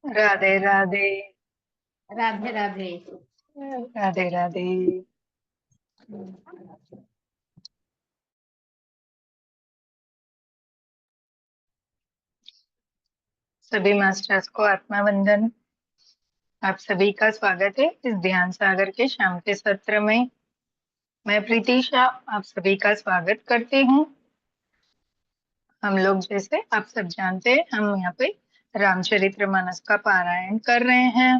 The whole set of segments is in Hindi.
राधे राधे। राधे राधे। राधे राधे। सभी मास्टर्स को आत्मा वंदन। आप सभी का स्वागत है इस ध्यान सागर के शाम के सत्र में। मैं प्रीतिशा आप सभी का स्वागत करती हूँ। हम लोग जैसे आप सब जानते हैं, हम यहाँ पे रामचरितमानस का पारायण कर रहे हैं।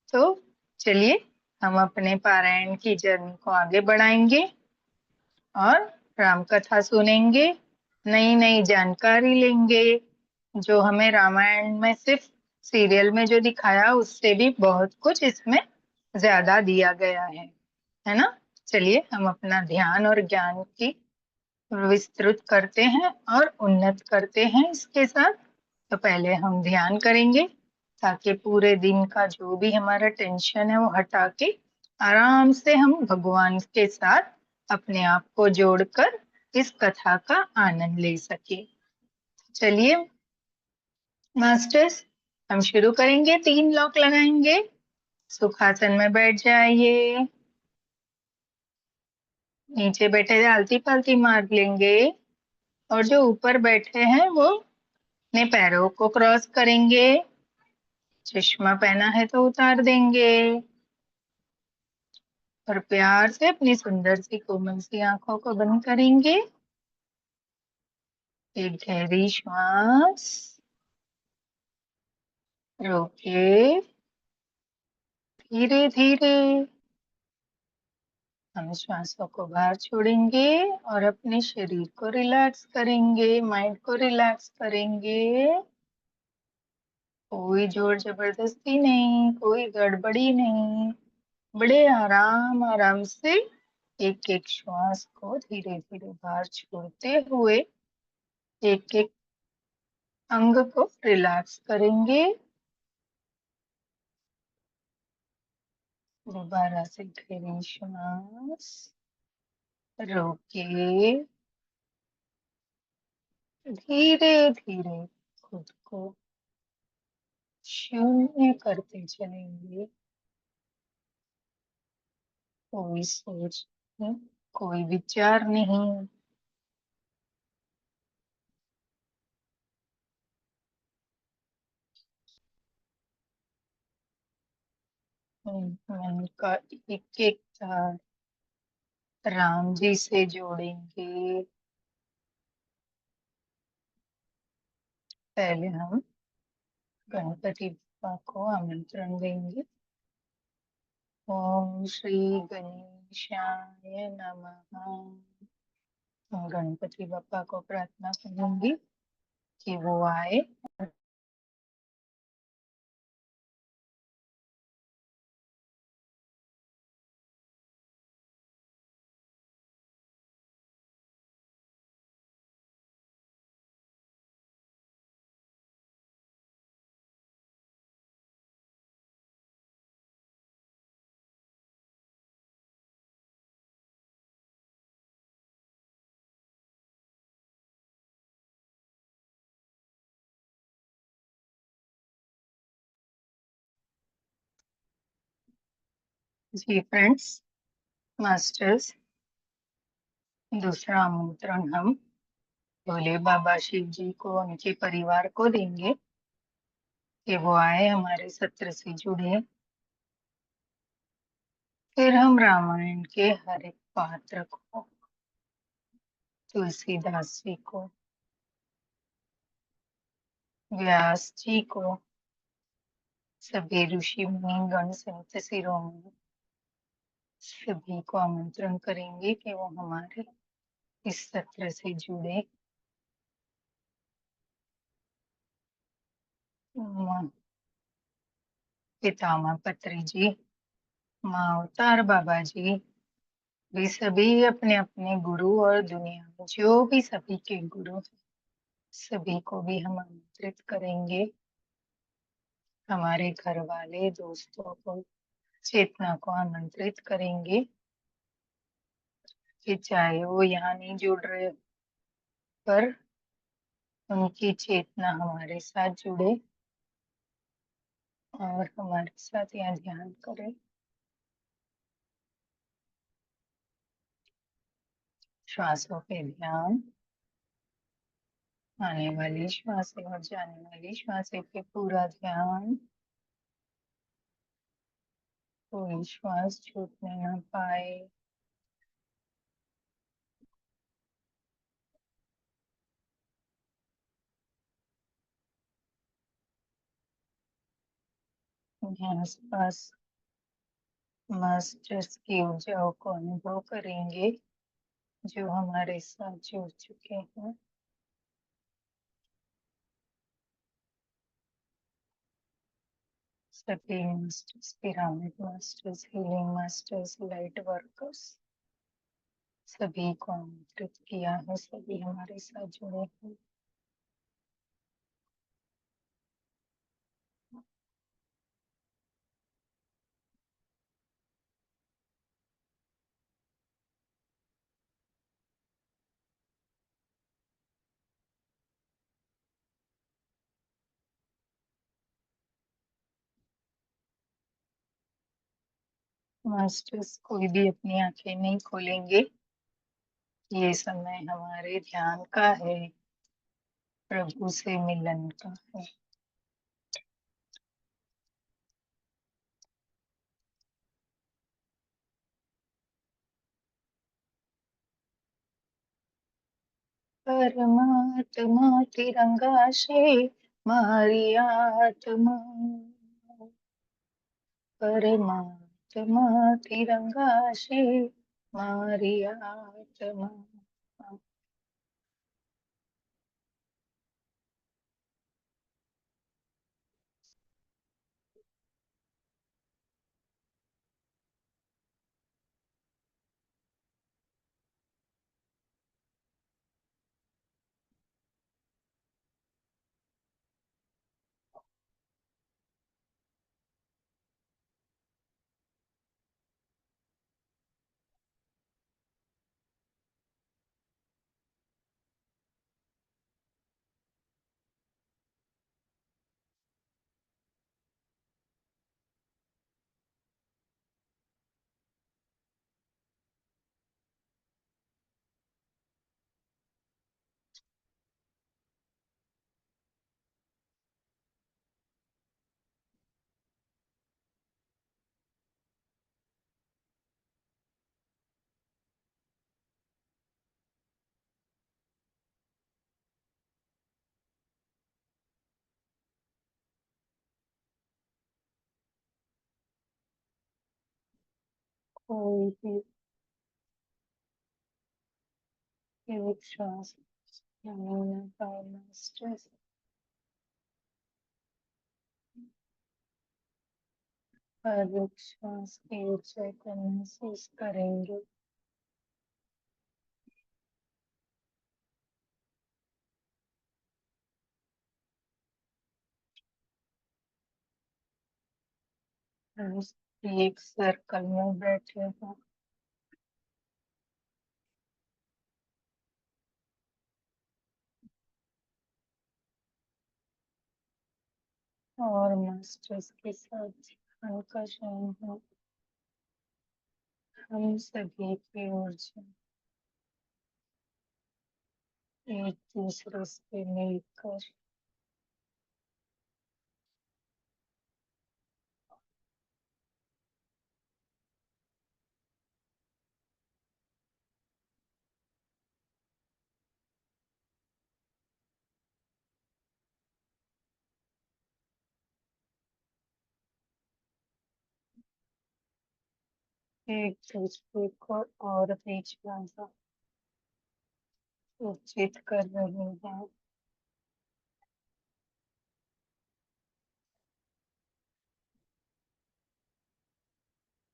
तो चलिए हम अपने पारायण की जर्नी को आगे बढ़ाएंगे और राम कथा सुनेंगे, नई नई जानकारी लेंगे, जो हमें रामायण में सिर्फ सीरियल में जो दिखाया उससे भी बहुत कुछ इसमें ज्यादा दिया गया है ना। चलिए हम अपना ध्यान और ज्ञान की विस्तृत करते हैं और उन्नत करते हैं इसके साथ। तो पहले हम ध्यान करेंगे ताकि पूरे दिन का जो भी हमारा टेंशन है वो हटा के आराम से हम भगवान के साथ अपने आप को जोड़कर इस कथा का आनंद ले सके। चलिए मास्टर्स, हम शुरू करेंगे। 3 लॉक लगाएंगे। सुखासन में बैठ जाइए। नीचे बैठे आलती पालती मार लेंगे और जो ऊपर बैठे हैं वो अपने पैरों को क्रॉस करेंगे। चश्मा पहना है तो उतार देंगे और प्यार से अपनी सुंदर सी कोमल सी आंखों को बंद करेंगे। एक गहरी श्वास रोके, धीरे धीरे हम श्वासों को बाहर छोड़ेंगे और अपने शरीर को रिलैक्स करेंगे, माइंड को रिलैक्स करेंगे। कोई जोर जबरदस्ती नहीं, कोई गड़बड़ी नहीं, बड़े आराम आराम से एक एक श्वास को धीरे धीरे बाहर छोड़ते हुए एक एक अंग को रिलैक्स करेंगे। दोबारा से गहरी श्वास रोके, धीरे धीरे खुद को शून्य करते चलेंगे। कोई सोच नहीं, कोई विचार नहीं। मन का एक एक तार राम जी से जोड़ेंगे। पहले हम गणपति बप्पा को आमंत्रण देंगे। ओम श्री गणेशाय नमः। हम गणपति बप्पा को प्रार्थना करेंगे कि वो आए। जी फ्रेंड्स, मास्टर्स, दूसरा आमंत्रण हम भोले बाबा शिव जी को, उनके परिवार को देंगे कि वो आए, हमारे सत्र से जुड़े। फिर हम रामायण के हर एक पात्र को, तुलसीदास जी को, व्यास जी को, सभी ऋषि मुनि गण संत शिरोमणि सभी को आमंत्रण करेंगे कि वो हमारे इस सत्र से जुड़े। पितामह पत्री जी, माँ अवतार बाबा जी, वे सभी अपने अपने गुरु और दुनिया में जो भी सभी के गुरु हैं, सभी को भी हम आमंत्रित करेंगे। हमारे घर वाले दोस्तों को, चेतना को आमंत्रित करेंगे कि चाहे वो यहाँ नहीं जुड़ रहे पर उनकी चेतना हमारे साथ जुड़े। और हमारे साथ यहाँ ध्यान करें। श्वासों पे ध्यान, आने वाली श्वासें और जाने वाली श्वासें पे पूरा ध्यान। कोई श्वास छूटने ना पाए। आसपास मास्टर्स की ऊर्जाओं को अनुभव करेंगे जो हमारे साथ जुड़ चुके हैं। सभी masters, pyramid masters, healing masters, light workers, सभी को आमंत्रित किया है, सभी हमारे साथ जुड़े हैं। मास्टर्स कोई भी अपनी आंखें नहीं खोलेंगे। ये समय हमारे ध्यान का है, प्रभु से मिलन का है। परमात्मा तिरंगा से मारी आत्मा, परमात्मा तिरंगा से मारी आत्मा। कोई भी एक श्वास लेने न पाए मास्टर्स, हर एक श्वास की ऊंचाई को महसूस करेंगे। हम एक सर्कल में बैठे हैं और मास्टर्स के साथ ध्यान का शयन है। हम सभी की ऊर्जा एक दूसरे से मिलकर एक दूसरे को और भी ज्यादा सूचित कर रहे हैं।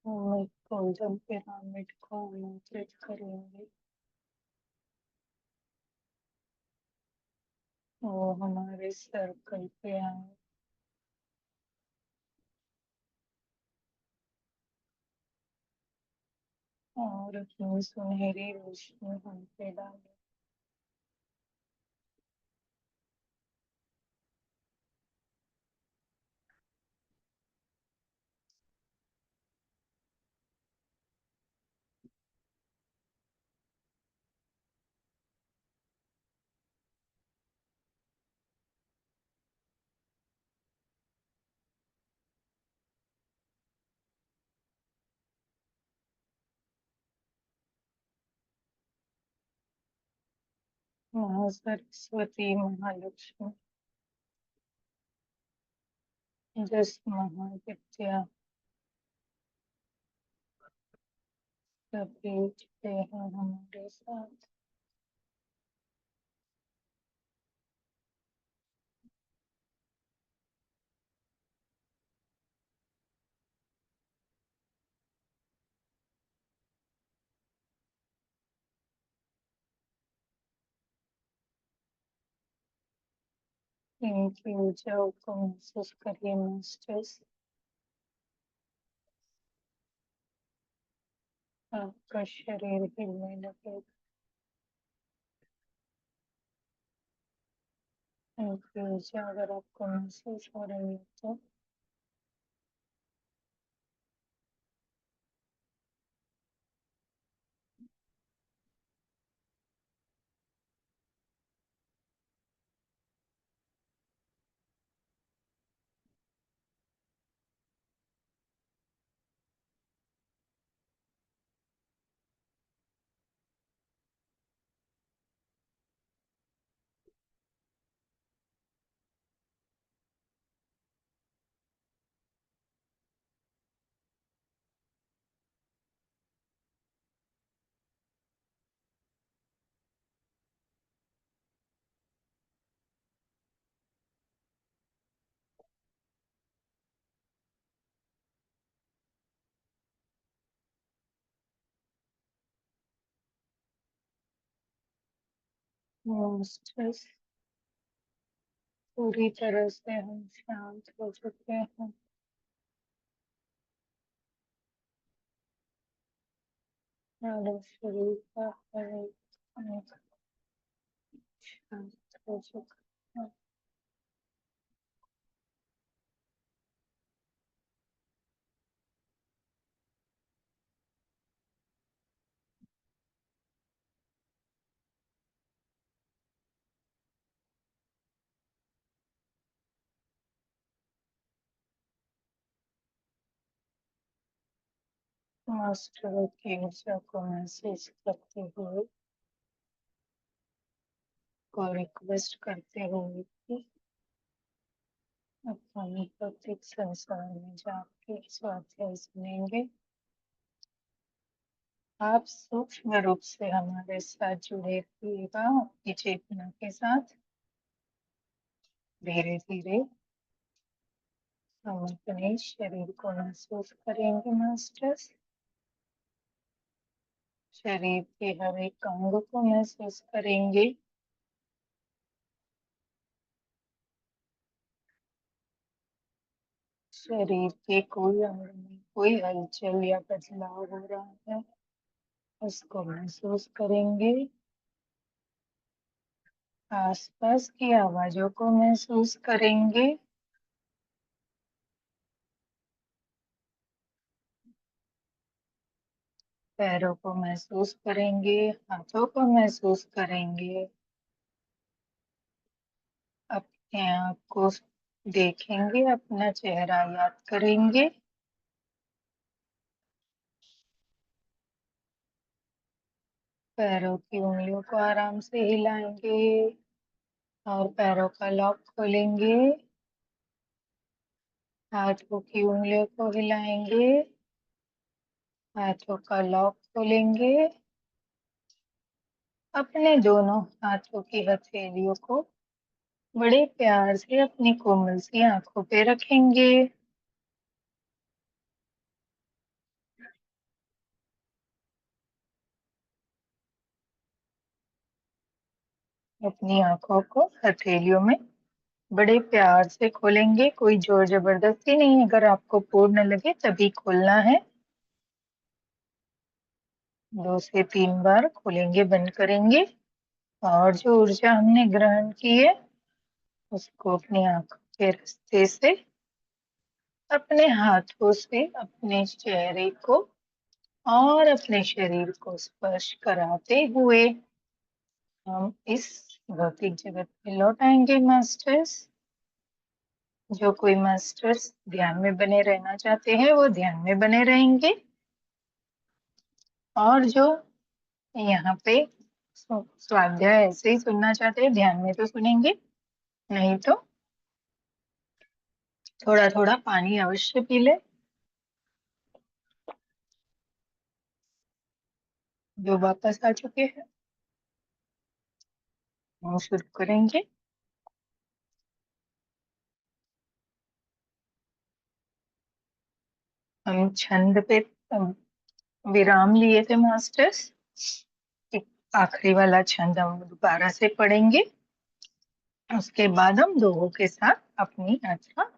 हम एक गोल्डन पिरामिड को आमंत्रित करेंगे। वो हमारे सर्कल पे आए और अपनी सुनहरी रोशनी हम पे डाले। महासरस्वती महालक्ष्मी जस महाविद्या सभी जुड़े हैं हमारे साथ। इनकी ऊर्जाओं को महसूस करिए मास्टर्स। आपका शरीर हिलने लगेगा। इनकी ऊर्जा अगर आपको महसूस हो रही है तो मास्टर्स पूरी तरह से हम शांत हो चुके हैं। हमारे शरीर का हर एक अंग शांत हो चुका है। मास्टर की ऊर्जा को महसूस करते हुए को रिक्वेस्ट करते हुए कि अपने भौतिक संसार में जाके स्वाध्याय सुनेंगे। आप सूक्ष्म रूप से हमारे साथ जुड़े रहिएगा आपकी चेतना के साथ। धीरे धीरे हम अपने शरीर को महसूस करेंगे मास्टर्स। शरीर के हर एक अंग को महसूस करेंगे। शरीर के कोई अंग में कोई हलचल या बदलाव हो रहा है उसको महसूस करेंगे। आसपास की आवाजों को महसूस करेंगे। पैरों को महसूस करेंगे। हाथों को महसूस करेंगे। अपने आप को देखेंगे। अपना चेहरा याद करेंगे। पैरों की उंगलियों को आराम से हिलाएंगे और पैरों का लॉक खोलेंगे। हाथों की उंगलियों को हिलाएंगे। हाथों का लॉक खोलेंगे। अपने दोनों हाथों की हथेलियों को बड़े प्यार से अपनी कोमल सी आंखों पे रखेंगे। अपनी आंखों को हथेलियों में बड़े प्यार से खोलेंगे। कोई जोर जबरदस्ती नहीं। अगर आपको पूर्ण लगे तभी खोलना है। 2 से 3 बार खोलेंगे बंद करेंगे और जो ऊर्जा हमने ग्रहण की है उसको अपनी आंखों के रास्ते से अपने हाथों से अपने चेहरे को और अपने शरीर को स्पर्श कराते हुए हम इस भौतिक जगत में लौट आएंगे मास्टर्स। जो कोई मास्टर्स ध्यान में बने रहना चाहते हैं वो ध्यान में बने रहेंगे और जो यहाँ पे स्वाध्याय ऐसे ही सुनना चाहते हैं ध्यान में तो सुनेंगे, नहीं तो थोड़ा थोड़ा पानी अवश्य पी ले। जो वापस आ चुके हैं वो शुरू करेंगे। हम छंद पे विराम लिए थे मास्टर्स। एक आखिरी वाला छंद हम दोबारा से पढ़ेंगे, उसके बाद हम दोहों के साथ अपनी यात्रा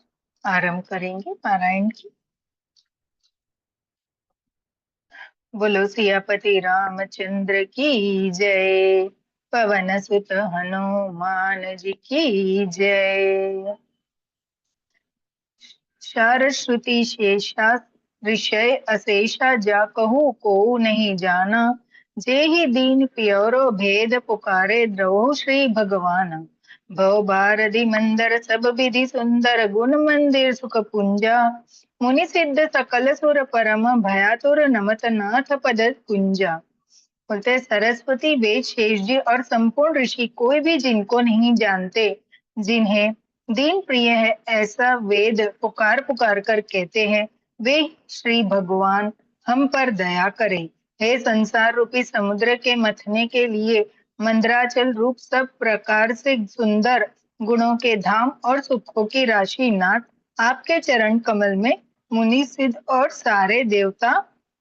आरंभ करेंगे पारायण की। बोलो सियापति रामचंद्र की जय, पवन सुत हनुमान जी की जय। शार श्रुति शेषा ऋषय अशेषा जा कहूँ को नहीं जाना, जे ही दीन पियरो भेद पुकारे द्रोह श्री भगवान। भव भारती मंदर सब विधि सुंदर, गुण मंदिर सुख पुंजा, मुनि सिद्ध सकल सुर परम भयातुर नमत नाथ पद कुंजा। बोलते हैं, सरस्वती वेद शेष जी और संपूर्ण ऋषि कोई भी जिनको नहीं जानते, जिन्हें दीन प्रिय है ऐसा वेद पुकार पुकार कर कहते हैं, वे श्री भगवान हम पर दया करें। हे संसार रूपी समुद्र के मथने के लिए मंदराचल रूप सब प्रकार से सुंदर गुणों के धाम और सुखों की राशि नाथ, आपके चरण कमल में मुनि सिद्ध और सारे देवता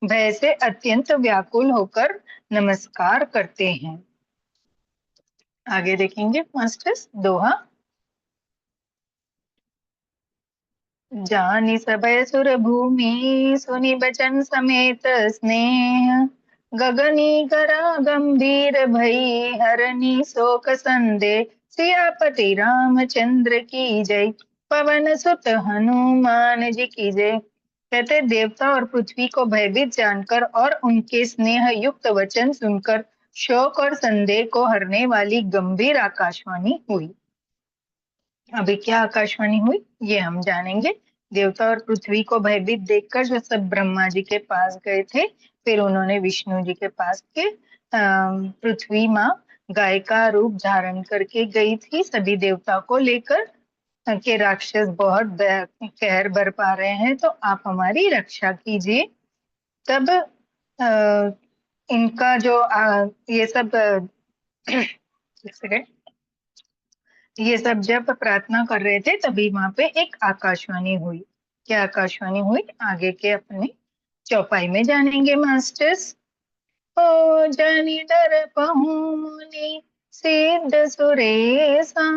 भय से अत्यंत व्याकुल होकर नमस्कार करते हैं। आगे देखेंगे मास्टर्स दोहा। जानि सभय सुर भूमि, सुनि बचन समेत स्नेह, गगनी करा गंभीर भई, हरनी शोक संदेह। सियापति रामचंद्र की जय, पवन सुत हनुमान जी की जय। कहते देवता और पृथ्वी को भयभीत जानकर और उनके स्नेह युक्त वचन सुनकर शोक और संदेह को हरने वाली गंभीर आकाशवाणी हुई। अभी क्या आकाशवाणी हुई ये हम जानेंगे। देवता और पृथ्वी को भयभीत देखकर जो सब ब्रह्मा जी के पास गए थे, फिर उन्होंने विष्णु जी के पास के पृथ्वी माँ गाय का रूप धारण करके गई थी सभी देवता को लेकर कि राक्षस बहुत कहर बरपा रहे हैं, तो आप हमारी रक्षा कीजिए। तब इनका जो ये सब एक सेकंड, ये सब जब प्रार्थना कर रहे थे तभी वहां पे एक आकाशवाणी हुई। क्या आकाशवाणी हुई आगे के अपने चौपाई में जानेंगे मास्टर्स। ओ जानी डर पहुनी सिद्ध सुरेशा,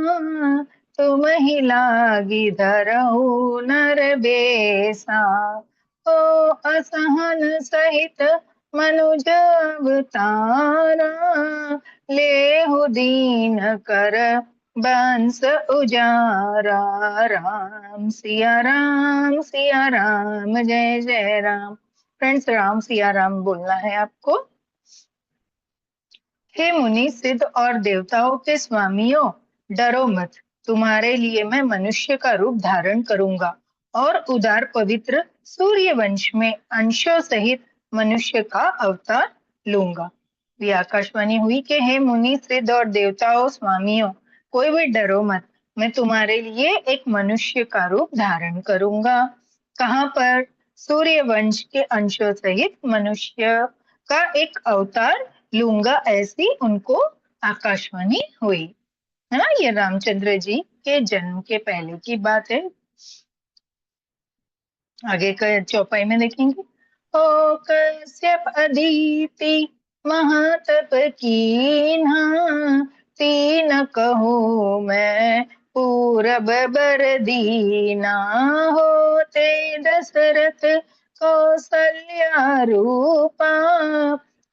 तुम ही लागी धरहु नर बेसा। ओ असहन सहित मनुज अवतारा, लेहु दीन कर बंस उजारा। राम सिया राम जय जय राम। फ्रेंड्स, राम सिया राम बोलना है आपको। हे मुनि सिद्ध और देवताओं के स्वामियों, डरो मत, तुम्हारे लिए मैं मनुष्य का रूप धारण करूंगा और उदार पवित्र सूर्य वंश में अंशों सहित मनुष्य का अवतार लूंगा। ये आकाशवाणी हुई कि हे मुनि सिद्ध और देवताओं स्वामियों, कोई भी डरो मत, मैं तुम्हारे लिए एक मनुष्य का रूप धारण करूंगा। कहाँ पर? सूर्य वंश के अंशों सहित मनुष्य का एक अवतार लूंगा, ऐसी उनको आकाशवाणी हुई, है ना। ये रामचंद्र जी के जन्म के पहले की बात है। आगे का चौपाई में देखेंगे। ओ कश्यप अदिति महातप कीन्हा, तीन कहूँ मैं पूरब बर दीना। होते दशरथ कौसल्या रूपा,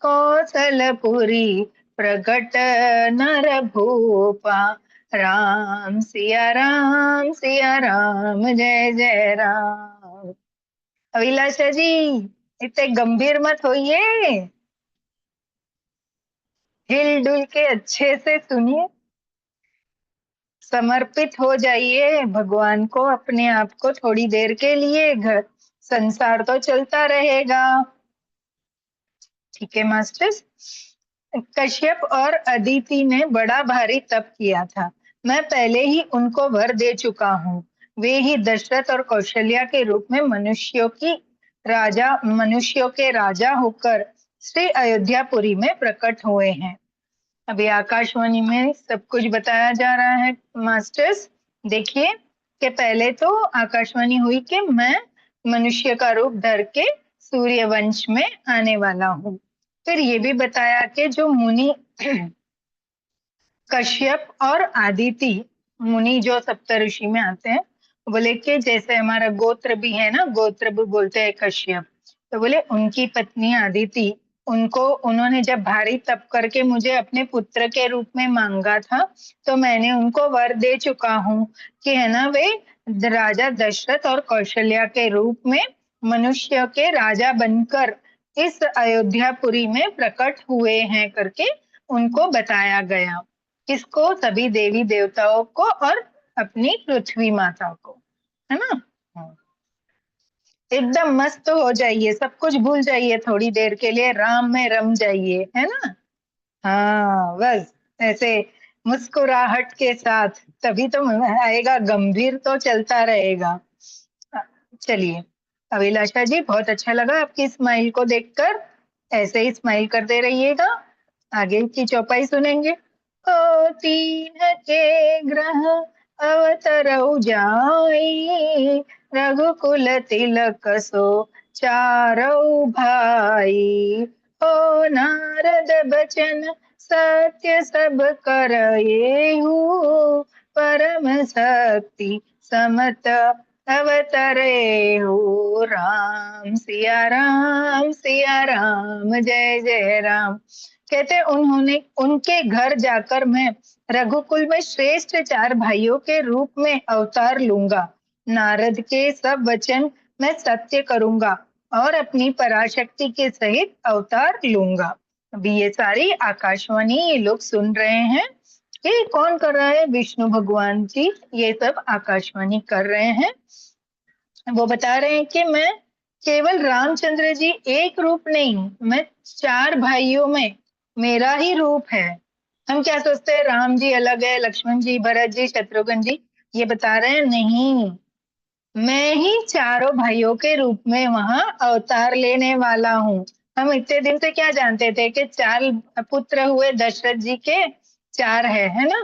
कौशलपुरी प्रगट नर भूपा। राम सिया राम जय जय राम। अभिलाषा जी, इतने गंभीर मत होइए, हिलडुल के अच्छे से सुनिए, समर्पित हो जाइए भगवान को, अपने आप को थोड़ी देर के लिए। घर संसार तो चलता रहेगा। ठीक है मास्टर्स। कश्यप और अदिति ने बड़ा भारी तप किया था। मैं पहले ही उनको वर दे चुका हूँ। वे ही दशरथ और कौशल्या के रूप में मनुष्यों के राजा होकर श्री अयोध्यापुरी में प्रकट हुए हैं। अभी आकाशवाणी में सब कुछ बताया जा रहा है मास्टर्स। देखिए कि पहले तो आकाशवाणी हुई कि मैं मनुष्य का रूप धर के सूर्य वंश में आने वाला हूँ। फिर ये भी बताया कि जो मुनि कश्यप और आदिति मुनि जो सप्तऋषि में आते हैं, बोले कि जैसे हमारा गोत्र भी है ना, गोत्र भी बोलते हैं कश्यप, तो बोले उनकी पत्नी आदिति, उन्होंने जब भारी तप करके मुझे अपने पुत्र के रूप में मांगा था, तो मैंने उनको वर दे चुका हूँ कि है ना, वे राजा दशरथ और कौशल्या के रूप में मनुष्य के राजा बनकर इस अयोध्यापुरी में प्रकट हुए हैं करके उनको बताया गया। किसको? सभी देवी देवताओं को और अपनी पृथ्वी माता को, है ना। एकदम मस्त हो जाइए, सब कुछ भूल जाइए थोड़ी देर के लिए, राम में रम जाइए, है ना। हाँ बस ऐसे मुस्कुराहट के साथ, तभी तो आएगा, गंभीर तो चलता रहेगा। चलिए अभिलाषा जी, बहुत अच्छा लगा आपकी स्माइल को देखकर, ऐसे ही स्माइल करते रहिएगा। आगे की चौपाई सुनेंगे। ओ तीन के ग्रह अवतरऊ जाई, रघुकुल तिलक सो चारऊ भाई। ओ नारद बचन सत्य सब कर येहू, परम शक्ति समत अवतरे हो। राम सिया राम सिया राम, जय जय राम। कहते उन्होंने उनके घर जाकर मैं रघुकुल में श्रेष्ठ चार भाइयों के रूप में अवतार लूंगा। नारद के सब वचन मैं सत्य करूंगा और अपनी पराशक्ति के सहित अवतार लूंगा। अभी ये सारी आकाशवाणी ये लोग सुन रहे हैं। ये कौन कर रहा है? विष्णु भगवान जी ये सब आकाशवाणी कर रहे हैं। वो बता रहे हैं कि मैं केवल रामचंद्र जी एक रूप नहीं, मैं चार भाइयों में मेरा ही रूप है। हम क्या सोचते हैं राम जी अलग है, लक्ष्मण जी, भरत जी, शत्रुघ्न जी, ये बता रहे हैं नहीं, मैं ही चारों भाइयों के रूप में वहां अवतार लेने वाला हूँ। हम इतने दिन से क्या जानते थे कि चार पुत्र हुए दशरथ जी के, चार है ना,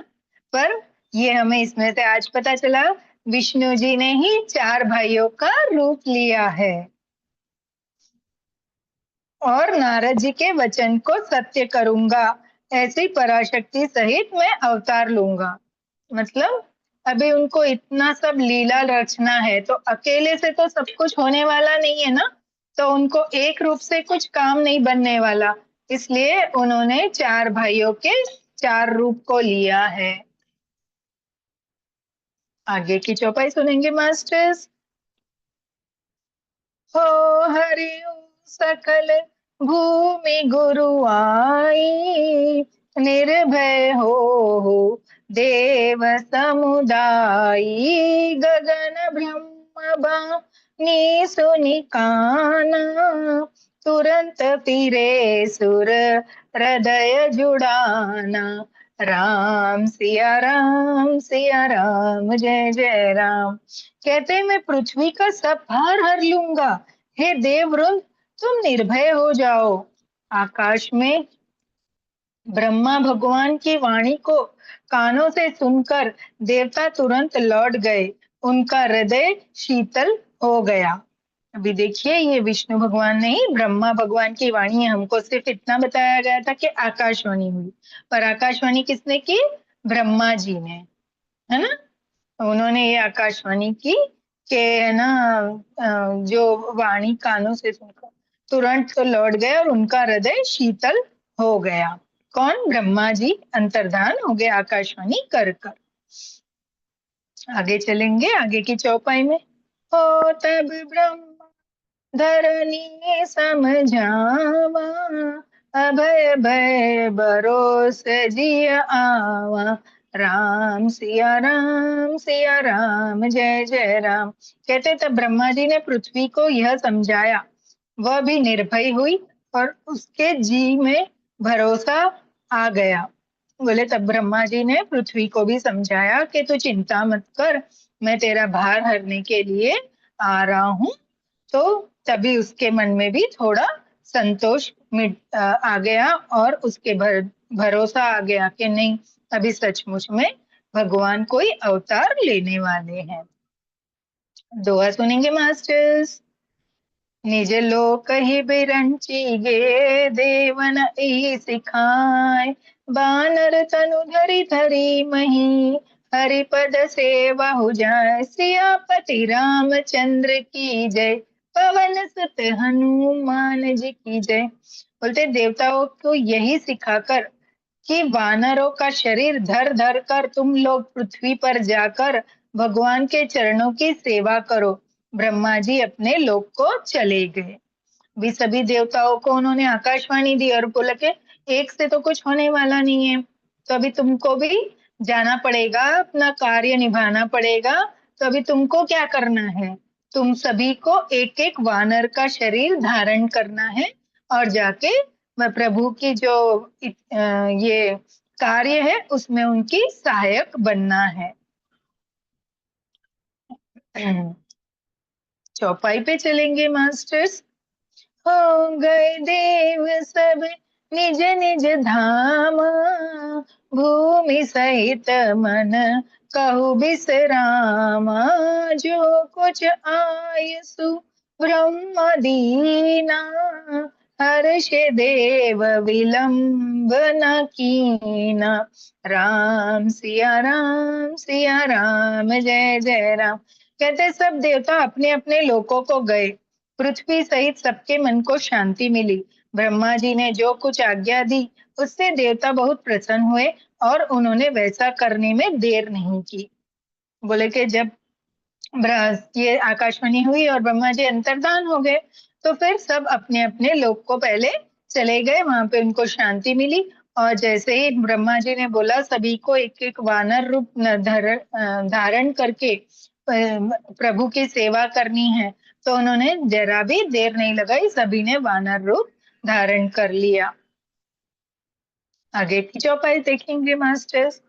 पर ये हमें इसमें से आज पता चला विष्णु जी ने ही चार भाइयों का रूप लिया है और नारद जी के वचन को सत्य करूंगा, ऐसी पराशक्ति सहित मैं अवतार लूंगा। मतलब अभी उनको इतना सब लीला रचना है, तो अकेले से तो सब कुछ होने वाला नहीं है ना, तो उनको एक रूप से कुछ काम नहीं बनने वाला, इसलिए उन्होंने चार भाइयों के चार रूप को लिया है। आगे की चौपाई सुनेंगे मास्टर्स। हो हरि सकल भूमि गुरु आई, निर्भय हो देव समुदायी। गगन ब्रह्म बानी सुनि काना, तुरंत फिरे सुर हृदय जुड़ाना। राम सिया राम, जय जय राम। कहते मैं पृथ्वी का सब भार हर लूंगा, हे देववृंद तुम निर्भय हो जाओ। आकाश में ब्रह्मा भगवान की वाणी को कानों से सुनकर देवता तुरंत लौट गए, उनका हृदय शीतल हो गया। अभी देखिए ये विष्णु भगवान नहीं, ब्रह्मा भगवान की वाणी है। हमको सिर्फ इतना बताया गया था कि आकाशवाणी हुई, पर आकाशवाणी किसने की? ब्रह्मा जी ने, है ना। उन्होंने ये आकाशवाणी की कि है ना, जो वाणी कानों से सुनकर तुरंत तो लौट गए और उनका हृदय शीतल हो गया। कौन? ब्रह्मा जी अंतर्धान हो गए आकाशवाणी कर कर। आगे चलेंगे, आगे की चौपाई में। हो तब ब्रह्मा धरनी समझावा, अभय भय भरोस जिय आवा। राम सिया राम, जय जय राम। कहते तब ब्रह्मा जी ने पृथ्वी को यह समझाया, वह भी निर्भय हुई और उसके जी में भरोसा आ गया। बोले तब ब्रह्मा जी ने पृथ्वी को भी समझाया कि तू चिंता मत कर, मैं तेरा भार हरने के लिए आ रहा हूँ। तो तभी उसके मन में भी थोड़ा संतोष आ गया और उसके भरोसा आ गया कि नहीं, अभी सचमुच में भगवान कोई अवतार लेने वाले हैं। दोहा सुनेंगे मास्टर्स। निज लोक ही बिरंचिगे, देवन ई सिखाए, बानर तनु धरि धरि मही, हरिपद सेवा हो जाए, सियापति रामचंद्र की जय, पवन सुत हनुमान जी की जय। बोलते देवताओं को यही सिखाकर कि वानरों का शरीर धर धर कर तुम लोग पृथ्वी पर जाकर भगवान के चरणों की सेवा करो। ब्रह्मा जी अपने लोक को चले गए। भी सभी देवताओं को उन्होंने आकाशवाणी दी और बोला कि एक से तो कुछ होने वाला नहीं है, तो अभी तुमको भी जाना पड़ेगा, अपना कार्य निभाना पड़ेगा। तो अभी तुमको क्या करना है, तुम सभी को एक एक वानर का शरीर धारण करना है और जाके प्रभु की जो ये कार्य है उसमें उनकी सहायक बनना है। चौपाई पे चलेंगे मास्टर्स। हो गए देव सब निज निज धाम, भूमि सहित मन कहु बिसराम, जो कुछ आयसु ब्रह्म दीना, हर्ष देव विलंब न कीना। राम सिया राम जय जय राम। कहते सब देवता अपने अपने लोकों को गए। पृथ्वी सहित सबके मन को शांति मिली। ब्रह्मा जी ने जो कुछ आज्ञा दी उससे देवता बहुत प्रसन्न हुए और उन्होंने वैसा करने में देर नहीं की। बोले कि जब ये आकाशवाणी हुई और ब्रह्मा जी अंतर्धान हो गए तो फिर सब अपने अपने लोक को पहले चले गए, वहां पे उनको शांति मिली। और जैसे ही ब्रह्मा जी ने बोला सभी को एक एक वानर रूप धारण करके प्रभु की सेवा करनी है, तो उन्होंने जरा भी देर नहीं लगाई, सभी ने वानर रूप धारण कर लिया। आगे की चौपाई देखेंगे मास्टर्स।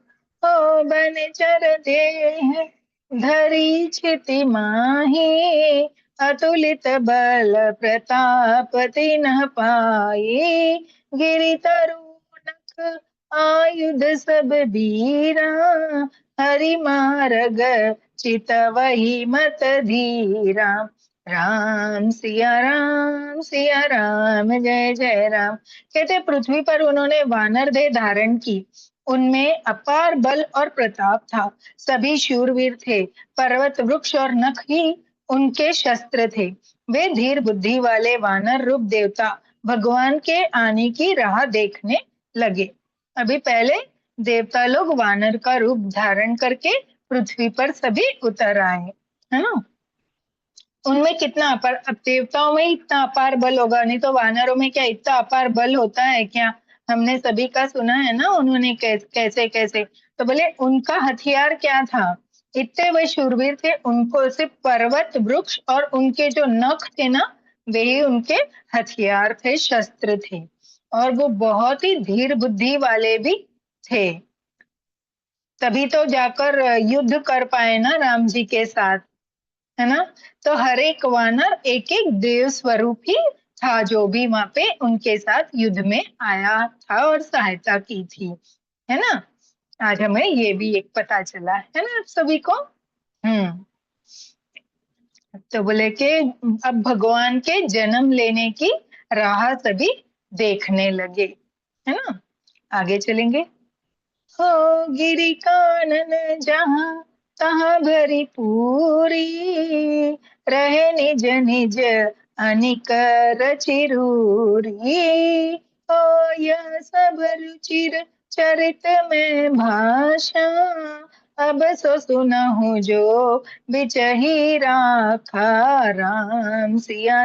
ओ बन चर देह धरी छिति माही, अतुलित बल प्रताप तिन्ह पाए, गिरि तरुनक आयुध सब बीरा, हरि मार्ग चितवहि मत धीरा। राम सिया राम जय जय राम। कहते पृथ्वी पर उन्होंने वानर देह धारण की, उनमें अपार बल और प्रताप था। सभी शूरवीर थे, पर्वत वृक्ष और नख ही उनके शस्त्र थे। वे धीर बुद्धि वाले वानर रूप देवता भगवान के आने की राह देखने लगे। अभी पहले देवता लोग वानर का रूप धारण करके पृथ्वी पर सभी उतर आए, है ना। उनमें कितना अपार, अब देवताओं में इतना अपार बल होगा, नहीं तो वानरों में क्या इतना अपार बल होता है क्या। हमने सभी का सुना है ना उन्होंने कैसे कैसे, तो बोले उनका हथियार क्या था। इतने वे शूरवीर थे, उनको सिर्फ पर्वत वृक्ष और उनके जो नख थे ना, वे ही उनके हथियार थे, शस्त्र थे। और वो बहुत ही धीर बुद्धि वाले भी थे, तभी तो जाकर युद्ध कर पाए ना राम जी के साथ, है ना। तो हर एक वानर एक एक देव स्वरूप ही था जो भी वहां पे उनके साथ युद्ध में आया था और सहायता की थी, है ना। आज हमें ये भी एक पता चला है ना आप सभी को। तो बोले कि अब भगवान के जन्म लेने की राह सभी देखने लगे, है ना। आगे चलेंगे। हो गिरि कानन जहाँ तहाँ भरी पूरी, रहे निज निज अनिक रचिरूरी, ओ यह सब रुचिर चरित में भाषा, अब सो सुनहु जो बिचही राखा। राम सिया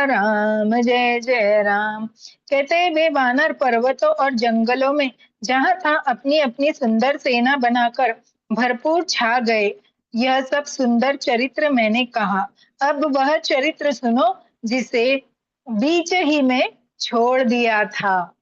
राम जय जय राम। कहते वे वानर पर्वतों और जंगलों में जहां था अपनी अपनी सुंदर सेना बनाकर भरपूर छा गए। यह सब सुंदर चरित्र मैंने कहा, अब वह चरित्र सुनो जिसे बीच ही में छोड़ दिया था।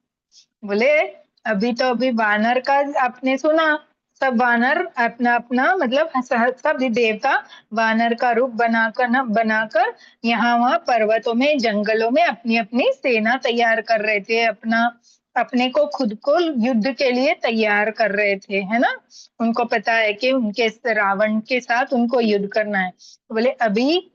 बोले अभी वानर का आपने सुना, सब वानर अपना अपना मतलब सब देवता वानर का रूप बनाकर यहाँ वहाँ पर्वतों में जंगलों में अपनी अपनी सेना तैयार कर रहे थे, अपना अपने को खुद को युद्ध के लिए तैयार कर रहे थे, है ना। उनको पता है कि उनके रावण के साथ उनको युद्ध करना है। तो बोले अभी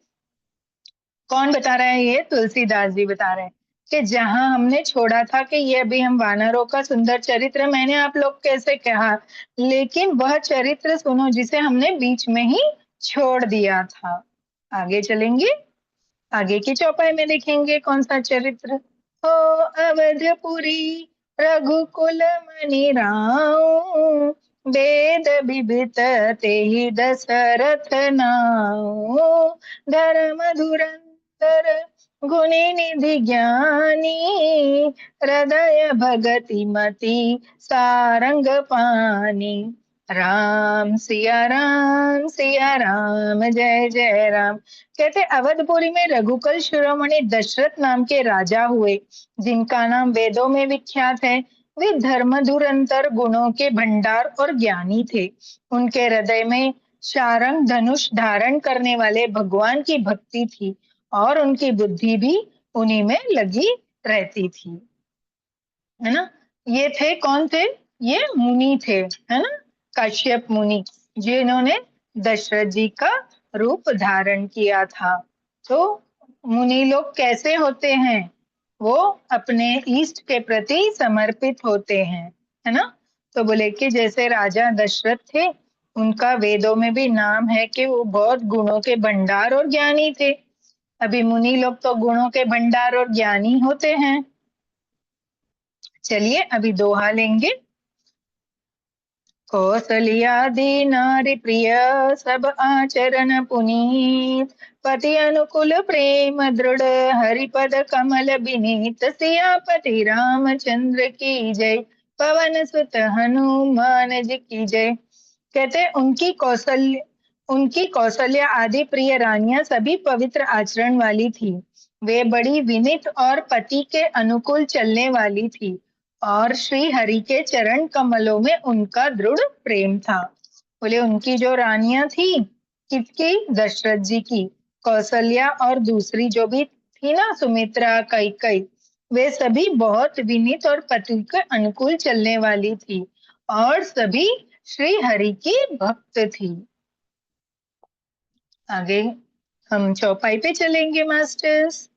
कौन बता रहा है, ये तुलसीदास जी बता रहे हैं कि जहां हमने छोड़ा था कि ये अभी हम वानरों का सुंदर चरित्र मैंने आप लोग कैसे कहा, लेकिन वह चरित्र सुनो जिसे हमने बीच में ही छोड़ दिया था। आगे चलेंगे, आगे की चौपाई में देखेंगे कौन सा चरित्र। हो अवधपुरी रघुकुल मणि राम, वेद विदित तेहि दशरथ नाऊ, धर्म धुरंधर गुणी निधि ज्ञानी, हृदय भगति मति सारंग पानी, सिया राम जय जय राम। कहते अवधपुरी में रघुकुल शिरोमणि दशरथ नाम के राजा हुए, जिनका नाम वेदों में विख्यात है। वे धर्म धुरंधर गुणों के भंडार और ज्ञानी थे। उनके हृदय में शारंग धनुष धारण करने वाले भगवान की भक्ति थी और उनकी बुद्धि भी उन्हीं में लगी रहती थी, है ना। ये थे कौन थे, ये मुनि थे, है ना, काश्यप मुनि, जिन्होंने दशरथ जी का रूप धारण किया था। तो मुनि लोग कैसे होते हैं, वो अपने इष्ट के प्रति समर्पित होते हैं, है ना। तो बोले कि जैसे राजा दशरथ थे, उनका वेदों में भी नाम है कि वो बहुत गुणों के भंडार और ज्ञानी थे। अभी मुनि लोग तो गुणों के भंडार और ज्ञानी होते हैं। चलिए अभी दोहा लेंगे। कौसल्यादि नारी प्रिय सब आचरण पुनीत, पति अनुकूल प्रेम दृढ़ हरिपद कमल बिनीत, सियापति रामचंद्र की जय, पवन सुत हनुमान जी की जय। कहते उनकी कौशल्या आदि प्रिय रानियां सभी पवित्र आचरण वाली थी। वे बड़ी विनित और पति के अनुकूल चलने वाली थी और श्री हरि के चरण कमलों में उनका दृढ़ प्रेम था। बोले उनकी जो रानियां थी, किसकी, दशरथ जी की, कौशल्या और दूसरी जो भी थी ना सुमित्रा कैकेयी, वे सभी बहुत विनीत और पति के अनुकूल चलने वाली थी और सभी श्री हरि की भक्त थी। आगे हम चौपाई पे चलेंगे मास्टर्स।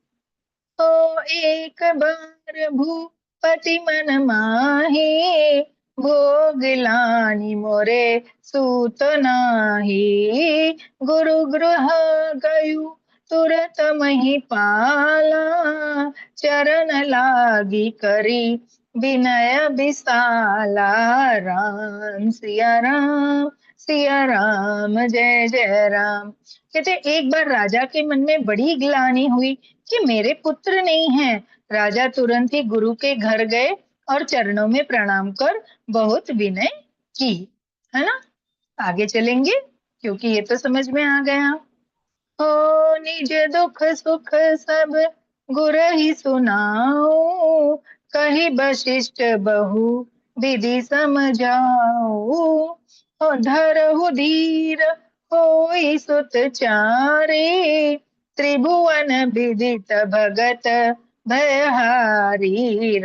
ओ एक बार भूपति मन माही, भोग लानि मोरे सूत नाही, गुरु गृह गयु तुरत महिपाला, चरण लागी करी विनय विशाला, सिया राम जय जय राम। कहते एक बार राजा के मन में बड़ी ग्लानि हुई कि मेरे पुत्र नहीं है। राजा तुरंत ही गुरु के घर गए और चरणों में प्रणाम कर बहुत विनय की, है ना। आगे चलेंगे क्योंकि ये तो समझ में आ गया। हो निज दुख सुख सब गुर ही सुनाओ, कही वशिष्ठ बहु विधि समझाओ, हो धरहु धीर होई सुत चारे, त्रिभुवन विदित भगत भयहारी,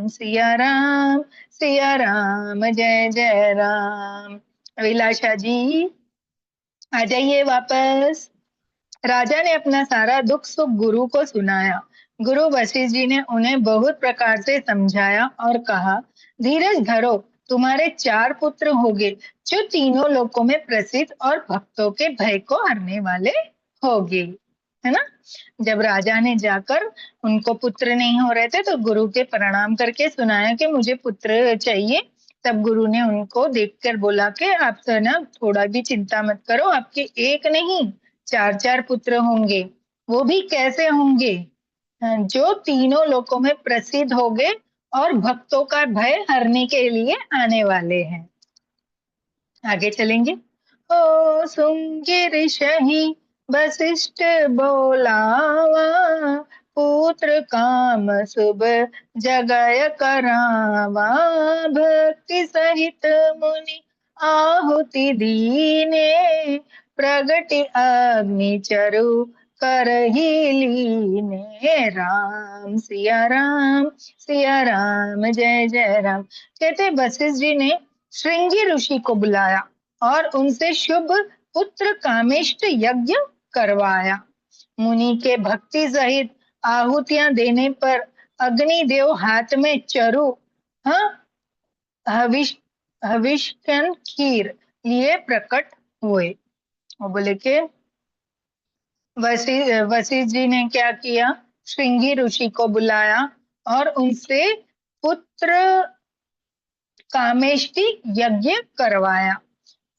सिया राम जय जय राम। अभिलाषा जी आ जाइए वापस। राजा ने अपना सारा दुख सुख गुरु को सुनाया। गुरु वशिष्ठ जी ने उन्हें बहुत प्रकार से समझाया और कहा, धीरज धरो, तुम्हारे 4 पुत्र होंगे जो तीनों लोकों में प्रसिद्ध और भक्तों के भय को हरने वाले होंगे, है ना। जब राजा ने जाकर, उनको पुत्र नहीं हो रहे थे तो गुरु के प्रणाम करके सुनाया कि मुझे पुत्र चाहिए। तब गुरु ने उनको देखकर बोला कि आप तो ना थोड़ा भी चिंता मत करो, आपके एक नहीं 4 पुत्र होंगे। वो भी कैसे होंगे, जो तीनों लोकों में प्रसिद्ध होंगे और भक्तों का भय हरने के लिए आने वाले हैं। आगे चलेंगे। ओ सुंगिर ऋषि वशिष्ठ बोलावा, पुत्र काम शुभ जगय करावा, भक्ति सहित मुनि आहुति दीने, प्रगति अग्नि चरु करही लीने। राम सिया राम जय जय राम। कहते वशिष्ठ जी ने श्रृंगी ऋषि को बुलाया और उनसे शुभ पुत्र कामेष्ट यज्ञ करवाया। मुनि के भक्ति सहित आहुतियां देने पर अग्निदेव हाथ में चरु, हाँ, हविष्यन खीर लिए प्रकट हुए। वो बोले के वशिष्ठ जी ने क्या किया, श्रृंगी ऋषि को बुलाया और उनसे पुत्र कामेष्टि यज्ञ करवाया।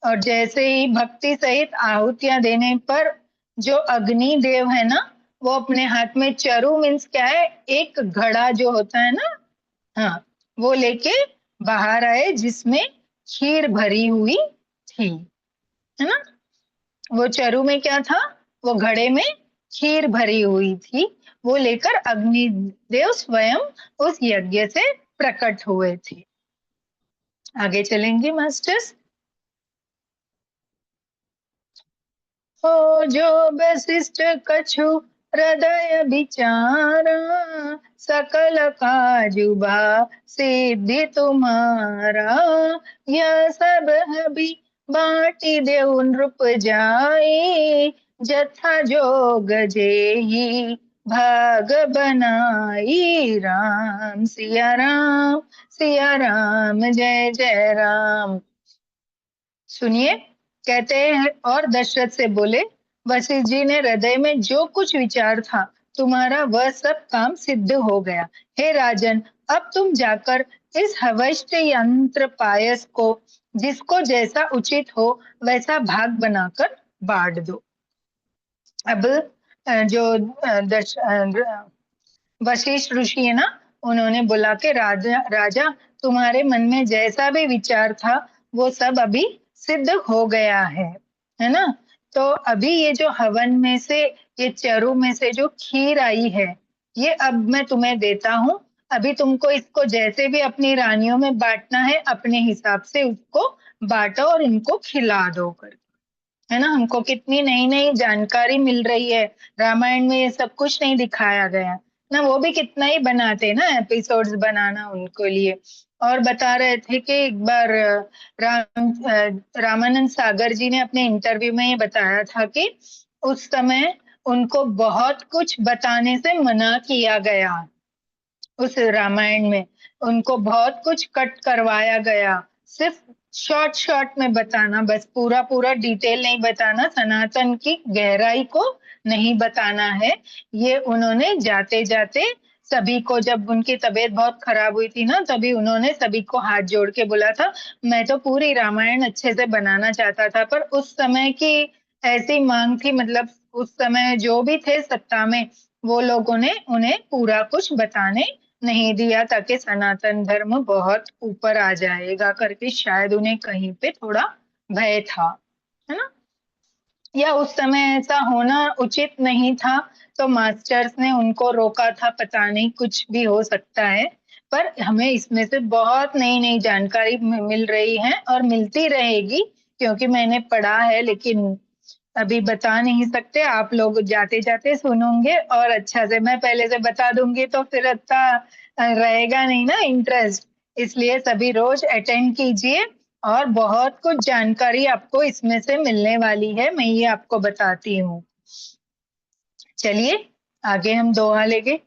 और जैसे ही भक्ति सहित आहुतियां देने पर जो अग्नि देव है ना, वो अपने हाथ में चरु मीन्स क्या है, एक घड़ा जो होता है ना, हाँ, वो लेके बाहर आए जिसमें खीर भरी हुई थी, है ना। वो चरु में क्या था, वो घड़े में खीर भरी हुई थी। वो लेकर अग्निदेव स्वयं उस यज्ञ से प्रकट हुए थे। आगे चलेंगे मास्टर्स। हो जो वशिष्ठ कछु हृदय विचारा, सकल काजुबा सिद्धि तुम्हारा। यह सब हबि बाटी देउ नृप जाई, जथा जोग जेहि भाग बनाई। राम सिया राम जय जय राम। सुनिए, कहते हैं और दशरथ से बोले, वशिष्ठ जी ने हृदय में जो कुछ विचार था तुम्हारा वह सब काम सिद्ध हो गया। हे राजन, अब तुम जाकर इस हवष्ट यंत्र पायस को जिसको जैसा उचित हो वैसा भाग बनाकर बांट दो। अब जो वशिष्ठ ऋषि है ना, उन्होंने बोला कि राजा तुम्हारे मन में जैसा भी विचार था वो सब अभी सिद्ध हो गया है ना। तो अभी ये जो हवन में से, ये चरु में से जो खीर आई है, ये अब मैं तुम्हें देता हूँ। अभी तुमको इसको जैसे भी अपनी रानियों में बांटना है अपने हिसाब से उसको बांटो और इनको खिला दो कर, है ना। हमको कितनी नई नई जानकारी मिल रही है, रामायण में ये सब कुछ नहीं दिखाया गया ना। वो भी कितना ही बनाते ना एपिसोड्स बनाना उनको लिए। और बता रहे थे कि एक बार रामानंद सागर जी ने अपने इंटरव्यू में ये बताया था कि उस समय उनको बहुत कुछ बताने से मना किया गया। उस रामायण में उनको बहुत कुछ कट करवाया गया, सिर्फ शॉर्ट शॉर्ट में बताना, बस पूरा पूरा डिटेल नहीं बताना, सनातन की गहराई को नहीं बताना है। ये उन्होंने जाते जाते सभी को, जब उनकी तबीयत बहुत खराब हुई थी ना, तभी उन्होंने सभी को हाथ जोड़ के बोला था, मैं तो पूरी रामायण अच्छे से बनाना चाहता था, पर उस समय की ऐसी मांग थी, मतलब उस समय जो भी थे सत्ता में वो लोगों ने उन्हें पूरा कुछ बताने नहीं दिया, ताकि सनातन धर्म बहुत ऊपर आ जाएगा करके शायद उन्हें कहीं पे थोड़ा भय था, है ना। या उस समय ऐसा होना उचित नहीं था, तो मास्टर्स ने उनको रोका था, पता नहीं, कुछ भी हो सकता है। पर हमें इसमें से बहुत नई नई जानकारी मिल रही है और मिलती रहेगी, क्योंकि मैंने पढ़ा है, लेकिन अभी बता नहीं सकते। आप लोग जाते जाते सुनोगे और अच्छा से मैं पहले से बता दूंगी तो फिर अच्छा रहेगा नहीं ना इंटरेस्ट। इसलिए सभी रोज अटेंड कीजिए और बहुत कुछ जानकारी आपको इसमें से मिलने वाली है, मैं ये आपको बताती हूँ। चलिए आगे हम दोहा लेंगे।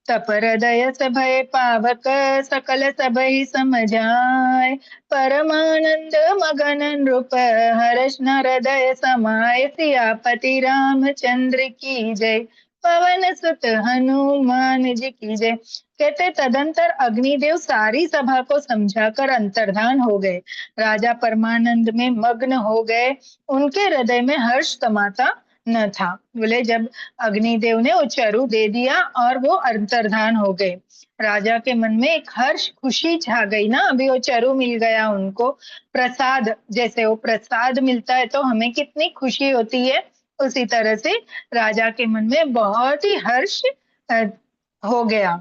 तप हृदय सभय पावक, सकल सबहि समझाय। परमानंद मगन नृप, हर्ष न हृदय समाय। सियापति रामचंद्र की जय, पवन सुत हनुमान जी की जय। कहते तदंतर अग्निदेव सारी सभा को समझाकर अंतर्धान हो गए। राजा परमानंद में मग्न हो गए, उनके हृदय में हर्ष समाता न था। बोले जब अग्निदेव ने वो चरु दे दिया और वो अंतर्धान हो गए, राजा के मन में एक हर्ष खुशी छा गई ना, अभी वो चरु मिल गया उनको। प्रसाद, जैसे वो प्रसाद मिलता है तो हमें कितनी खुशी होती है, उसी तरह से राजा के मन में बहुत ही हर्ष हो गया।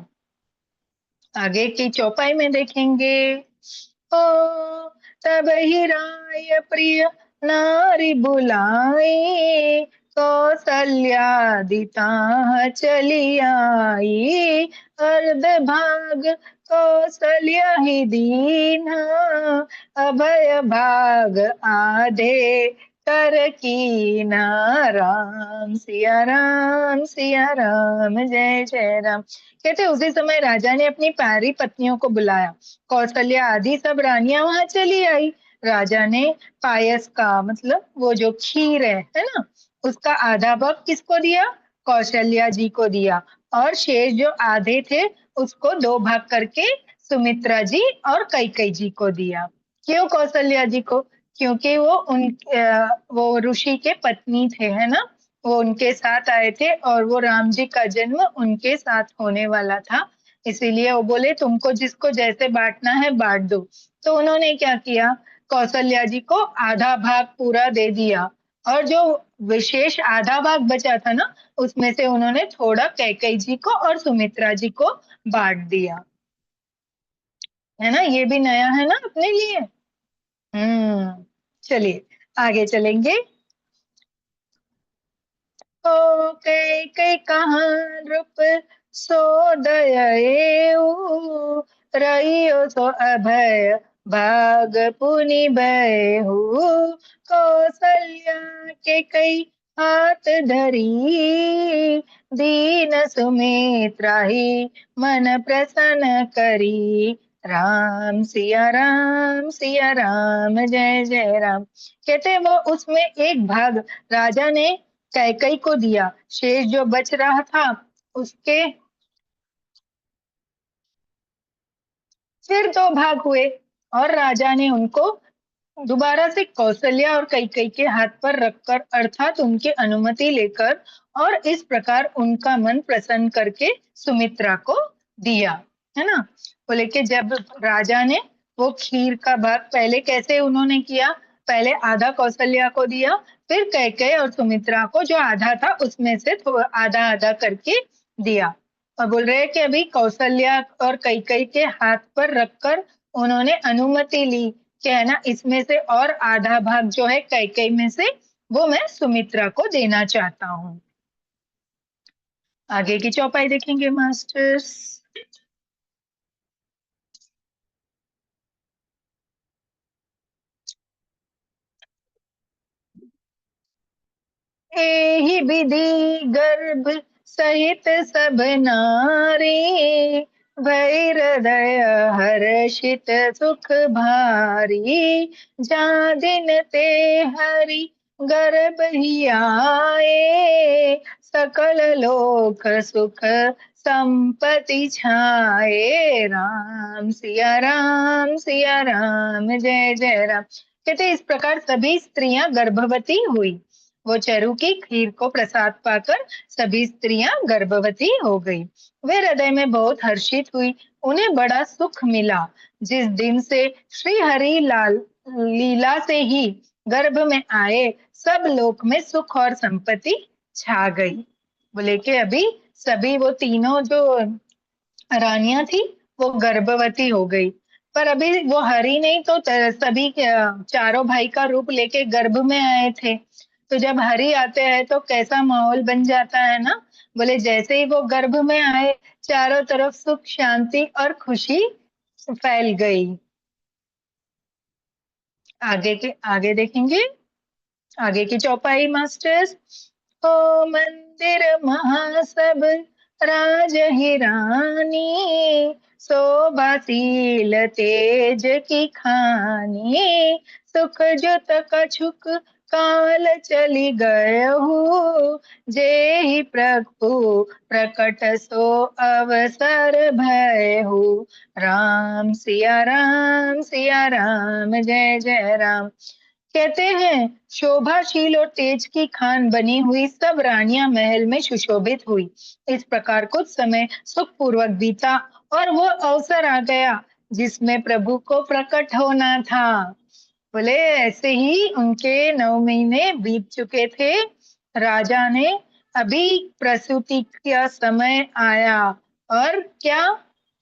आगे की चौपाई में देखेंगे। ओ तब ही राय प्रिय नारी बुलाई, कौसल्यादिता चली आई। अर्ध भाग कौसल्या ही दीना, अभय भाग आधे कर कीना। राम सिया राम जय जय राम। कहते उसी समय राजा ने अपनी प्यारी पत्नियों को बुलाया। कौशल्या आदि सब रानियां वहां चली आई। राजा ने पायस का मतलब वो जो खीर है ना, उसका आधा भाग किसको दिया? कौशल्या जी को दिया। और शेष जो आधे थे उसको दो भाग करके सुमित्रा जी और कैकेयी जी को दिया। क्यों कौशल्या जी को? क्योंकि वो ऋषि के पत्नी थे, है ना, वो उनके साथ आए थे और वो राम जी का जन्म उनके साथ होने वाला था। इसीलिए वो बोले तुमको जिसको जैसे बांटना है बांट दो। तो उन्होंने क्या किया? कौशल्या जी को आधा भाग पूरा दे दिया और जो विशेष आधा भाग बचा था ना, उसमें से उन्होंने थोड़ा कैकेयी जी को और सुमित्रा जी को बांट दिया। है ना, ये भी नया है ना अपने लिए। चलिए आगे चलेंगे। ओ कैकेयी कहाँ रूप सो दयाएऊ, रहियो सो अभय भाग पुनि भयहु। कौसल्या के कई हाथ धरी, दीन सुमित्रा ही मन प्रसन्न करी। राम सिया राम जय जय राम। कहते हैं वो उसमें एक भाग राजा ने कैकेयी को दिया, शेष जो बच रहा था उसके फिर दो भाग हुए और राजा ने उनको दोबारा से कौशल्या और कैकेयी के हाथ पर रखकर अर्थात उनकी अनुमति लेकर और इस प्रकार उनका मन प्रसन्न करके सुमित्रा को दिया। है ना, बोले कि जब राजा ने वो खीर का भाग पहले कैसे उन्होंने किया, पहले आधा कौशल्या को दिया, फिर कैकेयी और सुमित्रा को जो आधा था उसमें से आधा आधा करके दिया। और बोल रहे हैं कि अभी कौशल्या और कैकेयी के हाथ पर रखकर उन्होंने अनुमति ली कि है ना, इसमें से और आधा भाग जो है कैकेयी में से वो मैं सुमित्रा को देना चाहता हूँ। आगे की चौपाई देखेंगे मास्टर्स। एहि विधि गर्भ सहित सब नारी, भई हृदय हर्षित सुख भारी। जा दिन ते हरि गर्भ ही आए, सकल लोक सुख संपत्ति छाए। राम सिया राम जय जय राम। कहते इस प्रकार सभी स्त्रियां गर्भवती हुई। वो चरु की खीर को प्रसाद पाकर सभी स्त्रियां गर्भवती हो गई। वे हृदय में बहुत हर्षित हुई, उन्हें बड़ा सुख मिला। जिस दिन से श्री हरि लाल लीला से ही गर्भ में आए, सब लोक में सुख और संपत्ति छा गई। बोले कि अभी सभी वो तीनों जो रानियां थी वो गर्भवती हो गई, पर अभी वो हरि नहीं तो सभी चारों भाई का रूप लेके गर्भ में आए थे। तो जब हरि आते हैं तो कैसा माहौल बन जाता है ना। बोले जैसे ही वो गर्भ में आए, चारों तरफ सुख शांति और खुशी फैल गई। आगे देखेंगे। आगे की चौपाई मास्टर्स। ओ मंदिर महासब राज ही रानी, शोभाशील तेज की खानी। सुख जुत कछुक काल चली गयहु, जेहि प्रभु प्रकट सो अवसर भयहु। राम सिया राम जय जय राम। कहते हैं शोभाशील और तेज की खान बनी हुई सब रानियां महल में सुशोभित हुई। इस प्रकार कुछ समय सुख पूर्वक बीता और वो अवसर आ गया जिसमें प्रभु को प्रकट होना था। बोले ऐसे ही उनके 9 महीने बीत चुके थे। राजा ने अभी प्रसूति का समय आया, और क्या,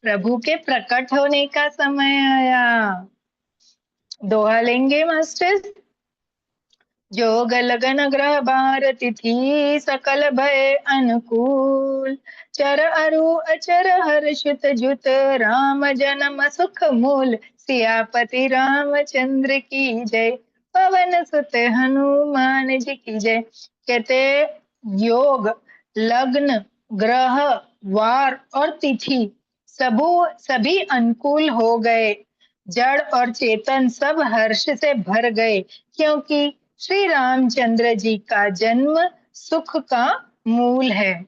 प्रभु के प्रकट होने का समय आया। दोहा लेंगे मास्टर। जोग लगन ग्रह बार तिथि सकल भय अनुकूल, चर अरु अचर हर्षित जुत राम जन्म सुख मूल, सियापति रामचंद्र की जय, पवन सुत हनुमान जी की जय। कहते योग, लग्न, ग्रह, वार और तिथि सभी अनुकूल हो गए। जड़ और चेतन सब हर्ष से भर गए, क्योंकि श्री रामचंद्र जी का जन्म सुख का मूल है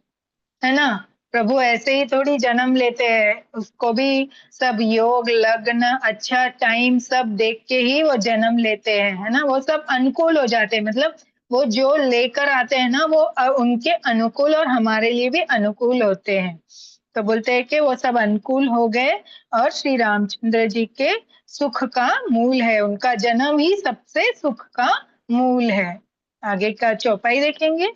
ना। प्रभु ऐसे ही थोड़ी जन्म लेते हैं, उसको भी सब योग लग्न अच्छा टाइम सब देख के ही वो जन्म लेते हैं, है ना। वो सब अनुकूल हो जाते हैं, मतलब वो जो लेकर आते हैं ना, वो उनके अनुकूल और हमारे लिए भी अनुकूल होते हैं। तो बोलते हैं कि वो सब अनुकूल हो गए, और श्री रामचंद्र जी के सुख का मूल है, उनका जन्म ही सबसे सुख का मूल है। आगे का चौपाई देखेंगे।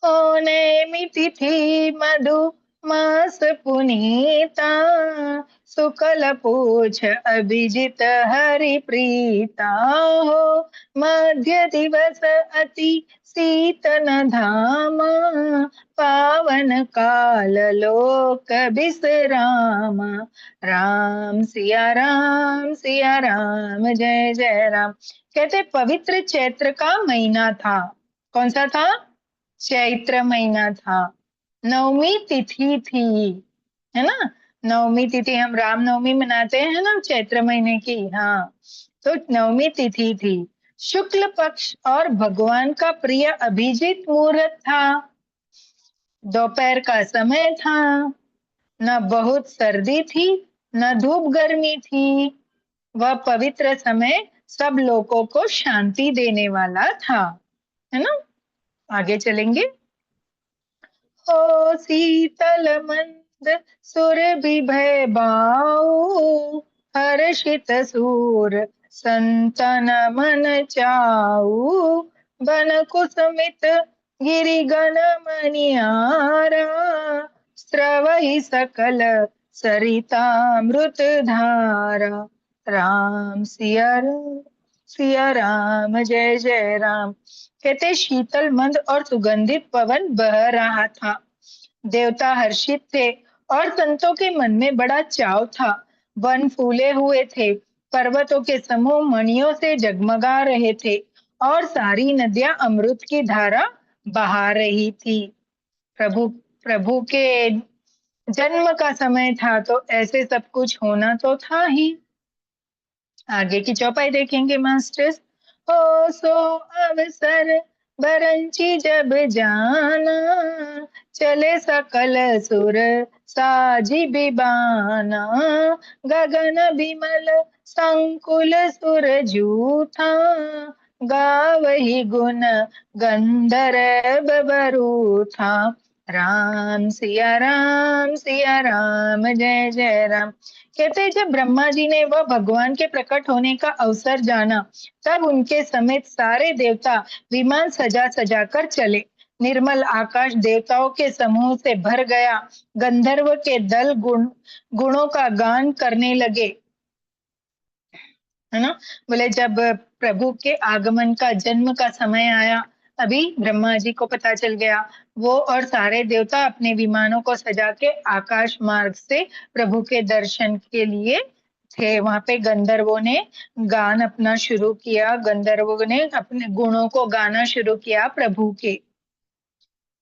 नेमि तिथि मधु मास पुनीता, शुक्ल पूछ अभिजित हरि प्रीता हो, मध्य दिवस अति शीतन धामा, पावन काल लोक विश्राम, राम सिया राम जय जय राम। कहते पवित्र चैत्र का महीना था। कौन सा था? चैत्र महीना था। नवमी तिथि थी, है ना। नवमी तिथि हम रामनवमी मनाते हैं ना, चैत्र महीने की। हाँ, तो नवमी तिथि थी। शुक्ल पक्ष और भगवान का प्रिय अभिजीत मुहूर्त था। दोपहर का समय था, न बहुत सर्दी थी न धूप गर्मी थी। वह पवित्र समय सब लोगों को शांति देने वाला था, है ना। आगे चलेंगे। ओ शीतल मंद सुर विभय बाऊ, हर्षित सूर संतन मन चाऊ, बन कुसुमित गिरिगण मनियारा, स्रवहि सकल सरितामृत धारा, राम सिया राम जय जय राम। कहते शीतल मंद और सुगंधित पवन बह रहा था। देवता हर्षित थे और संतों के मन में बड़ा चाव था। वन फूले हुए थे, पर्वतों के समूह मणियों से जगमगा रहे थे, और सारी नदियां अमृत की धारा बहा रही थी। प्रभु प्रभु के जन्म का समय था, तो ऐसे सब कुछ होना तो था ही। आगे की चौपाई देखेंगे मास्टर्स। हो सो अवसर बरंची जब जाना, चले सकल सुर साजी बिबाना, गगन बिमल संकुल सुर जूथा, गावही गुण गंधर्व बरूथा, राम सिया राम जय जय राम। कहते हैं जब ब्रह्मा जी ने वह भगवान के प्रकट होने का अवसर जाना, तब उनके समेत सारे देवता विमान सजा सजा कर चले। निर्मल आकाश देवताओं के समूह से भर गया। गंधर्व के दल गुणों का गान करने लगे, है ना। बोले जब प्रभु के आगमन का जन्म का समय आया, अभी ब्रह्मा जी को पता चल गया। वो और सारे देवता अपने विमानों को सजा के आकाश मार्ग से प्रभु के दर्शन के लिए थे। वहां पे गंधर्वों ने गान अपना शुरू किया, गंधर्वों ने अपने गुणों को गाना शुरू किया प्रभु के।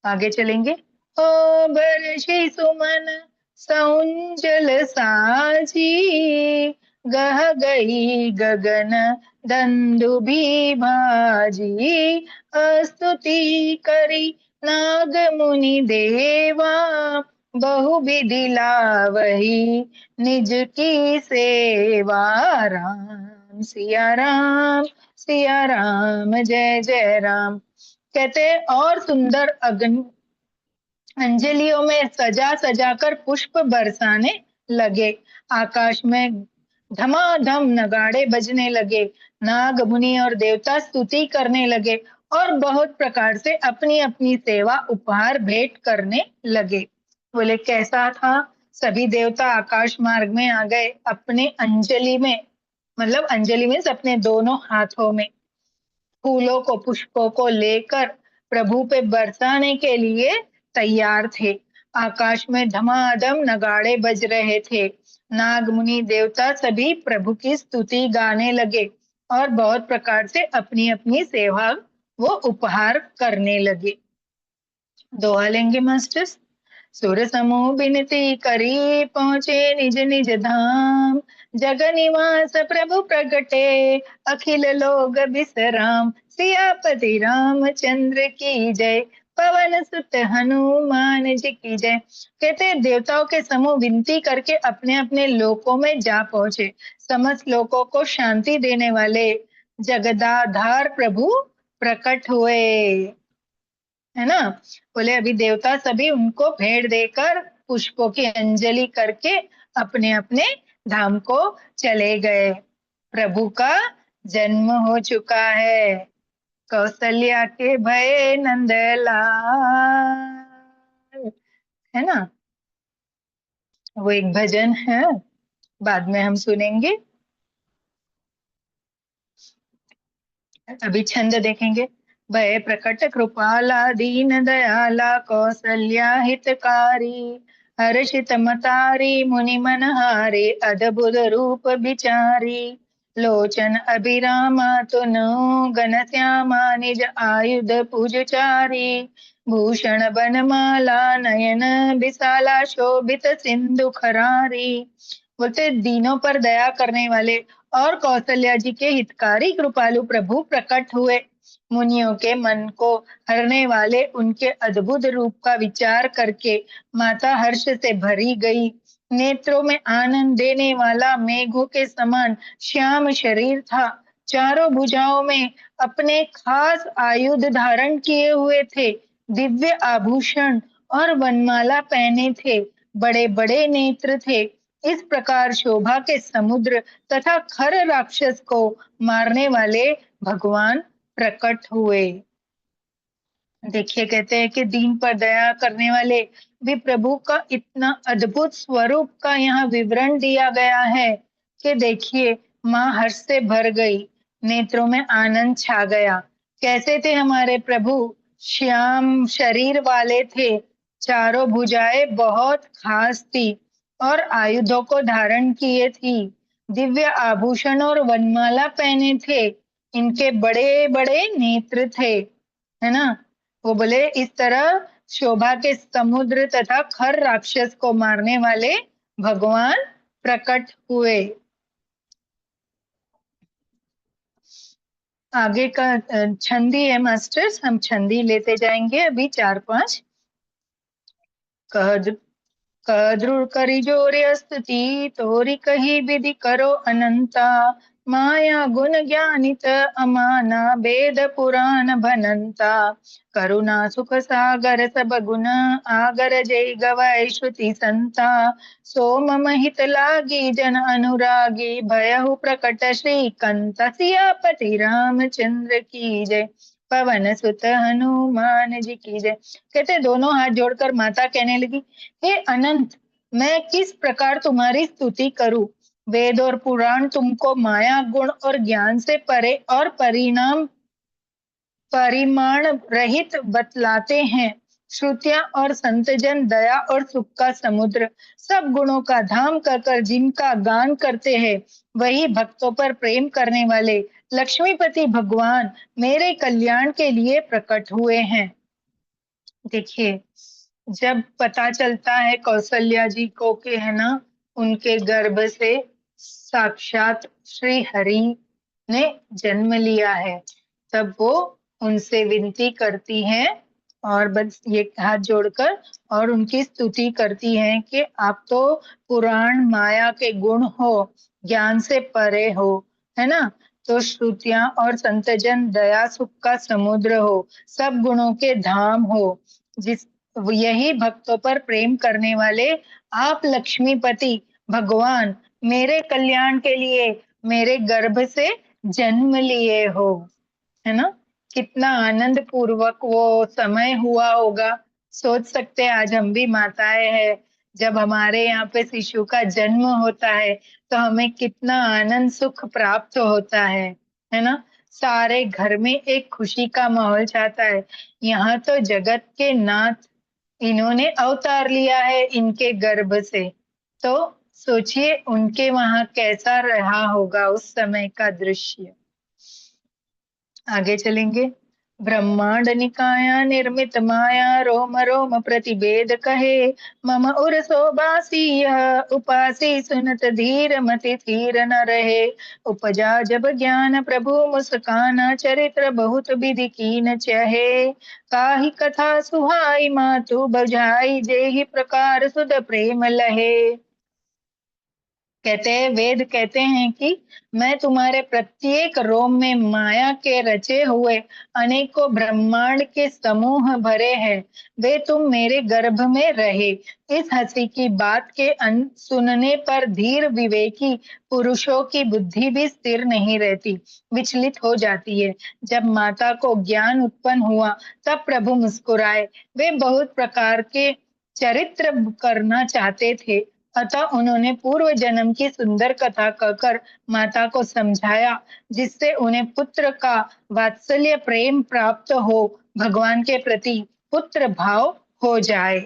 आगे चलेंगे। ओ बरषि सुमन सौंजल साजी, गह गई गगन दंदुभी भाजी, स्तुति करी नाग मुनि देवा, बहु विधि लावही निज की सेवा, सिया राम जय जय राम। कहते और सुंदर अंजलियों में सजा सजा कर पुष्प बरसाने लगे। आकाश में धमाधम नगाड़े बजने लगे। नाग मुनि और देवता स्तुति करने लगे और बहुत प्रकार से अपनी अपनी सेवा उपहार भेंट करने लगे। बोले कैसा था? सभी देवता आकाश मार्ग में आ गए, अपने अंजलि में, मतलब अंजलि में अपने दोनों हाथों में फूलों को, पुष्पों को लेकर प्रभु पे बरसाने के लिए तैयार थे। आकाश में धमाधम नगाड़े बज रहे थे। नाग मुनि देवता सभी प्रभु की स्तुति गाने लगे और बहुत प्रकार से अपनी अपनी सेवा वो उपहार करने लगे। दोहा लेंगे मास्टर्स। सुर समूह बिनती करी पहुंचे निज निज धाम, जग निवास प्रभु प्रगटे अखिल लोग बिसराम। सियापति रामचंद्र की जय, पवन सुत हनुमान जी की जय। कहते हैं देवताओं के समूह विनती करके अपने अपने लोकों में जा पहुंचे। समस्त लोकों को शांति देने वाले जगदाधार प्रभु प्रकट हुए, है ना। बोले अभी देवता सभी उनको भेंट देकर पुष्पों की अंजलि करके अपने अपने धाम को चले गए। प्रभु का जन्म हो चुका है। कौशल्या के भय नंदलाल, है ना। वो एक भजन है, बाद में हम सुनेंगे। अभी छंद देखेंगे। भय प्रकट कृपाला दीन दयाला कौशल्या हितकारी, हर्षित मतारी मुनि मनहारी अद्भुत रूप बिचारी। लोचन अभिरामा तुनु गण श्यामा निज आयुध पूजचारी। भूषण बनमाला नयन विशाला शोभित सिंधु खरारी। बोलते दीनों पर दया करने वाले और कौशल्या जी के हितकारी कृपालु प्रभु प्रकट हुए। मुनियों के मन को हरने वाले उनके अद्भुत रूप का विचार करके माता हर्ष से भरी गई। नेत्रों में आनंद देने वाला मेघों के समान श्याम शरीर था। चारों भुजाओं में अपने खास आयुध धारण किए हुए थे। दिव्य आभूषण और वनमाला पहने थे। बड़े बड़े नेत्र थे। इस प्रकार शोभा के समुद्र तथा खर राक्षस को मारने वाले भगवान प्रकट हुए। देखिए कहते हैं कि दीन पर दया करने वाले भी प्रभु का इतना अद्भुत स्वरूप का यहाँ विवरण दिया गया है कि देखिए माँ हर्ष से भर गई, नेत्रों में आनंद छा गया। कैसे थे हमारे प्रभु? श्याम शरीर वाले थे, चारों भुजाएं बहुत खास थी और आयुधों को धारण किए थी। दिव्य आभूषण और वनमाला पहने थे। इनके बड़े बड़े नेत्र थे, है ना। वो बोले इस तरह शोभा के समुद्र तथा खर राक्षस को मारने वाले भगवान प्रकट हुए। आगे का छंदी है मास्टर्स, हम छंदी लेते जाएंगे अभी 4-5। कद्रुर करी जोर स्तुति तोरी कही विधि करो अनंता। माया गुण ज्ञानित अमाना वेद पुराण भनंता। करुणा सुख सागर सब गुण आगर जय गवाय श्रुति संता। सोम महित लागी जन अनुरागी भयहु प्रकट श्री कंत। सियापति रामचंद्र की जय, पवन सुत हनुमान जी की जय। कहते दोनों हाथ जोड़कर माता कहने लगी, हे अनंत, मैं किस प्रकार तुम्हारी स्तुति करूं? वेद और पुराण तुमको माया गुण और ज्ञान से परे और परिमाण रहित बतलाते हैं। श्रुतियां और संतजन दया और सुख का समुद्र, सब गुणों का धाम कहकर जिनका गान करते हैं, वही भक्तों पर प्रेम करने वाले लक्ष्मीपति भगवान मेरे कल्याण के लिए प्रकट हुए हैं। देखिए जब पता चलता है कौशल्या जी को कि है ना उनके गर्भ से साक्षात श्री हरि ने जन्म लिया है, तब वो उनसे विनती करती हैं और बस ये हाथ जोड़कर और उनकी स्तुति करती हैं कि आप तो पुराण माया के गुण हो, ज्ञान से परे हो, है ना। तो श्रुतियां और संतजन दया सुख का समुद्र हो, सब गुणों के धाम हो, जिस यही भक्तों पर प्रेम करने वाले आप लक्ष्मीपति भगवान मेरे कल्याण के लिए मेरे गर्भ से जन्म लिए हो, है ना। कितना आनंद पूर्वक वो समय हुआ होगा। सोच सकते हैं आज हम भी माताएं हैं, जब हमारे यहाँ पे शिशु का जन्म होता है तो हमें कितना आनंद सुख प्राप्त होता है ना। सारे घर में एक खुशी का माहौल छाता है। यहाँ तो जगत के नाथ इन्होंने अवतार लिया है इनके गर्भ से, तो सोचिए उनके वहां कैसा रहा होगा उस समय का दृश्य। आगे चलेंगे। ब्रह्मांड निकाया निर्मित माया रोम रोम प्रतिवेद कहे, मम उर शोभासी यह उपासी सुनत धीर मति थीर न रहे। उपजा जब ज्ञान प्रभु मुस्काना चरित्र बहुत विधि कीन चहे, काहि कथा सुहाई मातु बजाई जेहि प्रकार सुध प्रेम लहे। कहते हैं, वेद कहते हैं कि मैं तुम्हारे प्रत्येक रोम में माया के रचे हुए अनेकों ब्रह्मांड के समूह भरे हैं, वे तुम मेरे गर्भ में रहे। इस हंसी की बात के सुनने पर धीर विवेकी पुरुषों की बुद्धि भी स्थिर नहीं रहती, विचलित हो जाती है। जब माता को ज्ञान उत्पन्न हुआ तब प्रभु मुस्कुराए। वे बहुत प्रकार के चरित्र करना चाहते थे, अतः उन्होंने पूर्व जन्म की सुंदर कथा कहकर माता को समझाया, जिससे उन्हें पुत्र का वात्सल्य प्रेम प्राप्त हो, भगवान के प्रति पुत्र भाव हो जाए।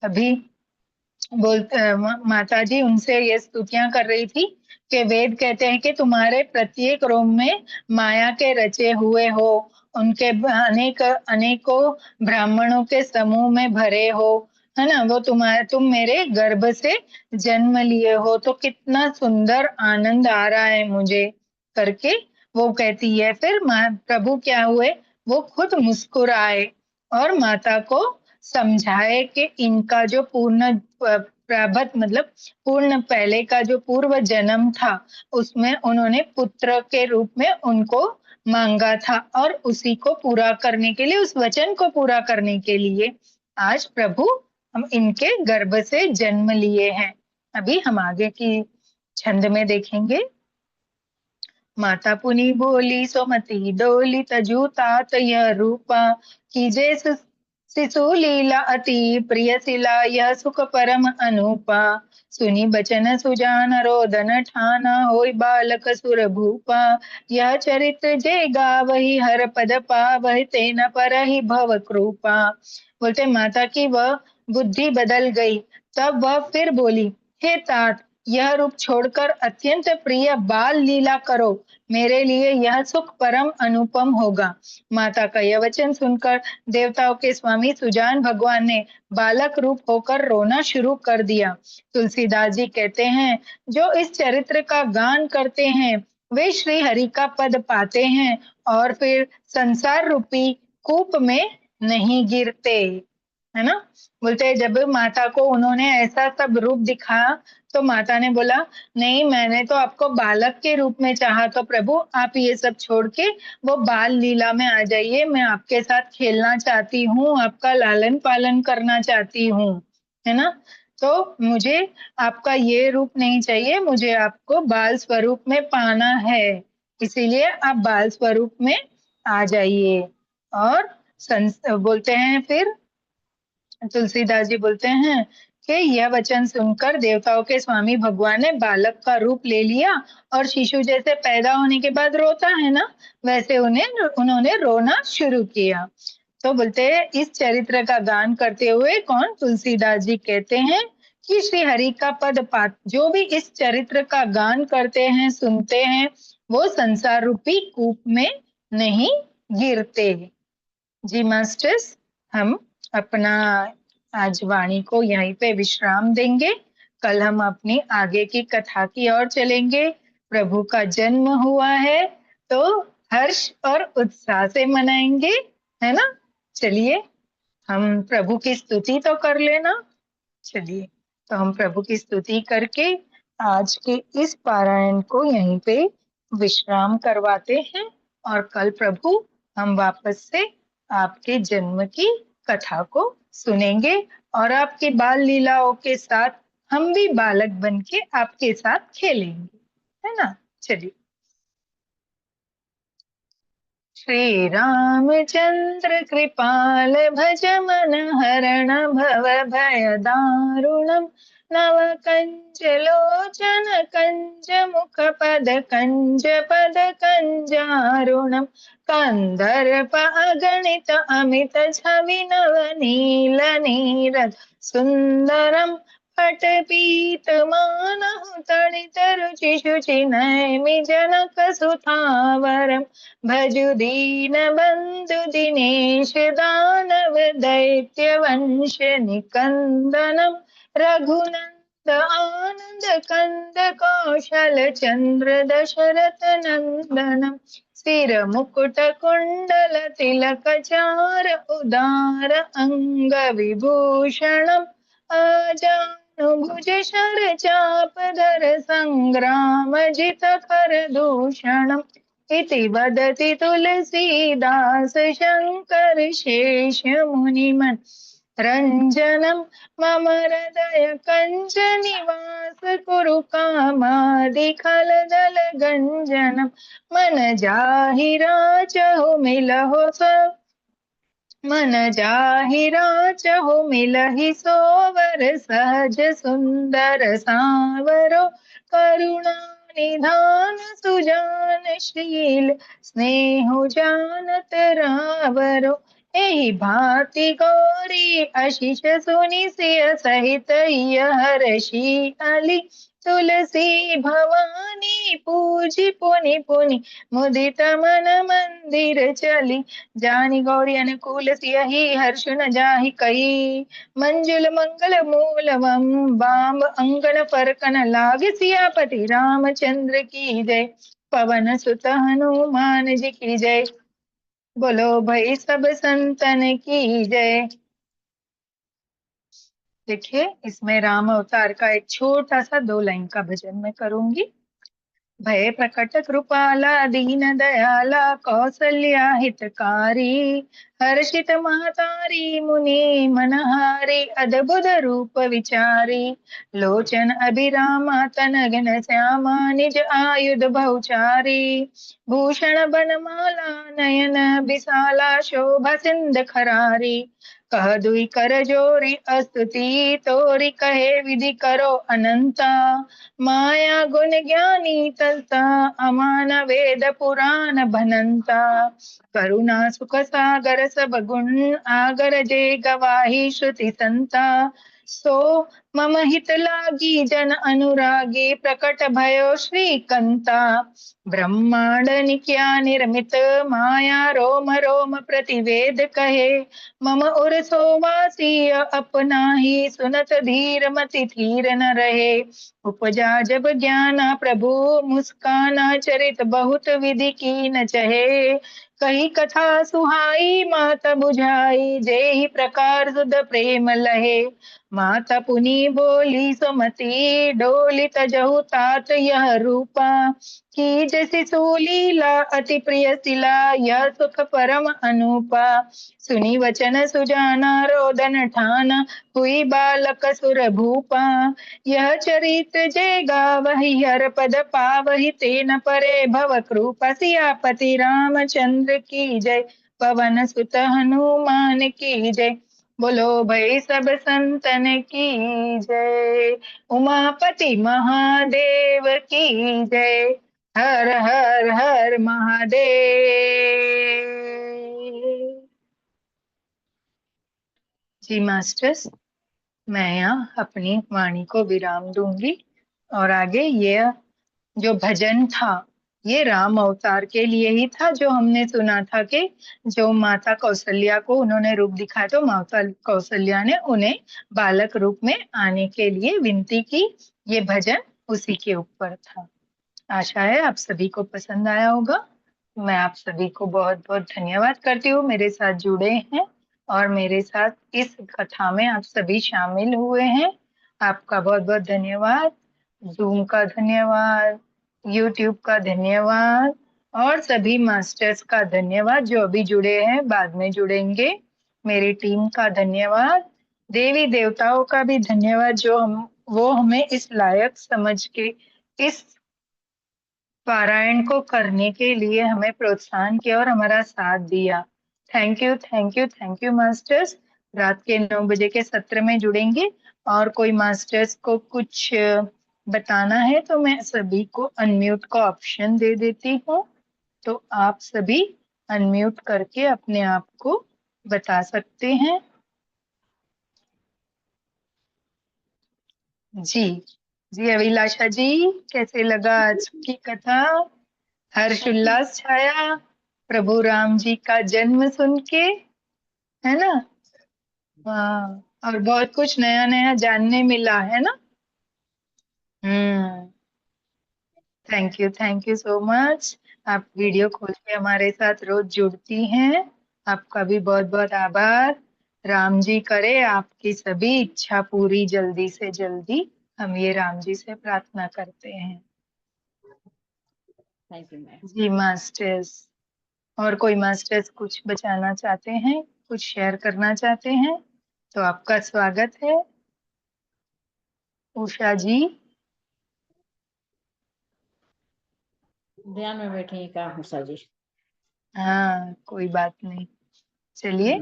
अभी माता जी उनसे ये स्तुतियां कर रही थी कि वेद कहते हैं कि तुम्हारे प्रत्येक रोम में माया के रचे हुए हो, उनके अनेकों ब्राह्मणों के समूह में भरे हो, है ना। वो तुम मेरे गर्भ से जन्म लिए हो, तो कितना सुंदर आनंद आ रहा है मुझे करके वो कहती है। फिर प्रभु क्या हुए, वो खुद मुस्कुराए और माता को समझाए कि इनका जो पूर्ण प्रभत मतलब पूर्ण पहले का जो पूर्व जन्म था, उसमें उन्होंने पुत्र के रूप में उनको मांगा था, और उसी को पूरा करने के लिए, उस वचन को पूरा करने के लिए आज प्रभु हम इनके गर्भ से जन्म लिए हैं। अभी हम आगे की छंद में देखेंगे। माता पुनि बोली सोमती डोली तजू तात यह रूपा, कीजे शिशु लीला अति प्रिय शिला यह सुख परम अनुपा। सुनी बचन सुजान रोदन ठाना होय बालक सुर भूपा, यह चरित्र जे गावहि हर पद पावहि तेन परहि भव कृपा। बोलते माता की वह बुद्धि बदल गई, तब वह फिर बोली, हे तात यह रूप छोड़कर अत्यंत प्रिय बाल लीला करो, मेरे लिए यह सुख परम अनुपम होगा। माता का यह वचन सुनकर देवताओं के स्वामी सुजान भगवान ने बालक रूप होकर रोना शुरू कर दिया। तुलसीदास जी कहते हैं, जो इस चरित्र का गान करते हैं वे श्री हरि का पद पाते हैं और फिर संसार रूपी कूप में नहीं गिरते, है ना। बोलते हैं जब माता को उन्होंने ऐसा सब रूप दिखाया तो माता ने बोला, नहीं मैंने तो आपको बालक के रूप में चाहा, तो प्रभु आप ये सब छोड़ के वो बाल लीला में आ जाइए, मैं आपके साथ खेलना चाहती हूँ, आपका लालन पालन करना चाहती हूँ, है ना। तो मुझे आपका ये रूप नहीं चाहिए, मुझे आपको बाल स्वरूप में पाना है, इसीलिए आप बाल स्वरूप में आ जाइए। और बोलते हैं फिर तुलसीदास जी बोलते हैं कि यह वचन सुनकर देवताओं के स्वामी भगवान ने बालक का रूप ले लिया, और शिशु जैसे पैदा होने के बाद रोता है ना, वैसे उन्होंने रोना शुरू किया। तो बोलते हैं इस चरित्र का गान करते हुए कौन, तुलसीदास जी कहते हैं कि श्री हरि का पद पाठ, जो भी इस चरित्र का गान करते हैं सुनते हैं, वो संसार रूपी कूप में नहीं गिरते। जी मास्टर्स, हम अपना आज वाणी को यहीं पे विश्राम देंगे। कल हम अपनी आगे की कथा की ओर चलेंगे। प्रभु का जन्म हुआ है तो हर्ष और उत्साह से मनाएंगे, है ना। चलिए हम प्रभु की स्तुति तो कर लेना। चलिए तो हम प्रभु की स्तुति करके आज के इस पारायण को यहीं पे विश्राम करवाते हैं, और कल प्रभु हम वापस से आपके जन्म की कथा को सुनेंगे, और आपके बाल लीलाओं के साथ हम भी बालक बन के आपके साथ खेलेंगे, है ना। चलिए। श्री रामचंद्र कृपाल भज मन हरण भव भय दारुणम नव कंज लोचन कंज मुख पद कंजारुणम कंदर्प अगणित अमित छवि नव नील नीरद सुंदरम पट पीत मानहु तड़ित रुचि शुचि नैमि जनक सुतावरम भजु दीन बंधु दिनेश दानव दैत्य वंश निकंदनम रघुनंद आनंद कंद कौशल चंद्र दशरथ नंदनम सिर मुकुट कुंडल तिलक चार उदार अंग विभूषणम भुज शर चाप धर संग्राम जित कर दूषणम इति वदति तुलसीदास शंकर शेष मुनिमन रंजनम मम हृदय कंच निवास कुरु कामादि खलदल गंजनम मन जाहिरा चहु मिलहो सब मन जाहिरा चहु मिलहि सोवर सहज सुंदर सावरो करुणा निधान सुजान शील स्नेहु जानत रावरो एहि भांति गौरी आशीष सुनि सिय सहित हर्षि अली तुलसी भवानी पूजी पुनि पुनि मुदित मन मंदिर चली जानी गौरी अनुकूल सियहि हर्ष न जाहि कही मंजुल मंगल मूलवम बाम अंगन फरकन लाग सियापति रामचंद्र की जय पवन सुत हनुमान जी की जय बोलो भाई सब संतन की जय। देखिए इसमें राम अवतार का एक छोटा सा 2 लाइन का भजन मैं करूंगी। भय प्रकट कृपाला दीन दयाला कौसल्या हितकारी हर्षित महतारी मुनि मनहारी अद्भुत रूप विचारी लोचन अभिरामा तनगन श्यामा निज आयुध बहुचारी भूषण बनमाला नयन विशाला शोभा सिंध खरारी कह दुई कर जोरी स्तुति तोरी कहे विधि करो अनंता माया गुण ज्ञानी तलता अमान वेद पुराण भनंता करुणा सुख सागर सब गुण आगर जे गवाही श्रुति संता सो मम हित लागी जन अनुरागी प्रकट भयो श्रीकंता ब्रह्मांड नित्या निर्मित माया रोम रोम प्रतिवेद कहे मम उर सोवासी अपना ही सुनत धीर मति धीर न रहे उपजा जब ज्ञाना प्रभु मुस्काना चरित बहुत विधि की न चहे कही कथा सुहाई माता बुझाई जेहि प्रकार सुध प्रेम लहे माता पुनि बोली सुमति डोली तजहु तात यह रूपा की जैसी सुलीला अति प्रिय शिला यह सुख परम अनुपा सुनी वचन सुजाना रोदन ठाना हुई बालक सुर भूपा यह चरित जे गावहि हर पद पावहि तेन परे भव कृपा सियापति रामचंद्र की जय पवन सुत हनुमान की जय बोलो भाई सब संतन की जय उमापति महादेव की जय हर हर हर महादेव। जी मास्टर्स मैं यहाँ अपनी वाणी को विराम दूंगी और आगे ये जो भजन था ये राम अवतार के लिए ही था जो हमने सुना था कि जो माता कौशल्या को उन्होंने रूप दिखाया तो माता कौशल्या ने उन्हें बालक रूप में आने के लिए विनती की। ये भजन उसी के ऊपर था। आशा है आप सभी को पसंद आया होगा। मैं आप सभी को बहुत बहुत धन्यवाद करती हूँ मेरे साथ जुड़े हैं और मेरे साथ इस कथा में आप सभी शामिल हुए हैं। आपका बहुत बहुत धन्यवाद। जूम का धन्यवाद, यूट्यूब का धन्यवाद और सभी मास्टर्स का धन्यवाद जो अभी जुड़े हैं बाद में जुड़ेंगे। मेरी टीम का धन्यवाद, देवी देवताओं का भी धन्यवाद जो वो हमें इस लायक समझ के इस पारायण को करने के लिए हमें प्रोत्साहन किया और हमारा साथ दिया। Thank you, thank you, thank you masters. रात के 9 बजे के सत्र में जुड़ेंगे और कोई मास्टर्स को कुछ बताना है तो मैं सभी को अनम्यूट का ऑप्शन दे देती हूँ, तो आप सभी अनम्यूट करके अपने आप को बता सकते हैं। जी जी, अभिलाषा जी, कैसे लगा आज की कथा? हर्ष उल्लास छाया प्रभु राम जी का जन्म सुन के, है ना? हाँ, और बहुत कुछ नया नया जानने मिला, है ना? हम्म। Thank you so much. आप वीडियो खोल के हमारे साथ रोज जुड़ती हैं, आपका भी बहुत बहुत आभार। राम जी करे आपकी सभी इच्छा पूरी जल्दी से जल्दी, हम ये राम जी से प्रार्थना करते हैं। Thank you ma'am. जी मास्टर्स, और कोई मास्टर्स कुछ बचाना चाहते हैं, कुछ शेयर करना चाहते हैं तो आपका स्वागत है। उषा जी। ध्यान में बैठे हैं का उषा जी। हाँ, कोई बात नहीं, चलिए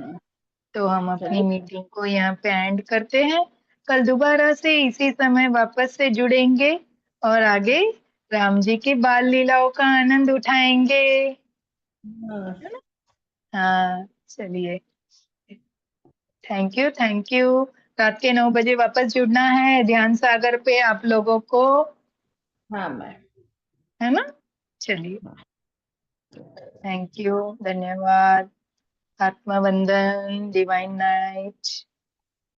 तो हम अपनी चलिए। मीटिंग को यहाँ पे एंड करते हैं। कल दोबारा से इसी समय वापस से जुड़ेंगे और आगे राम जी की बाल लीलाओं का आनंद उठाएंगे। हाँ, हाँ, चलिए, थैंक यू। रात के 9 बजे वापस जुड़ना है ध्यान सागर पे आप लोगों को, हाँ मैम। है ना? चलिए, थैंक यू, धन्यवाद। आत्मा वंदन, डिवाइन नाइट।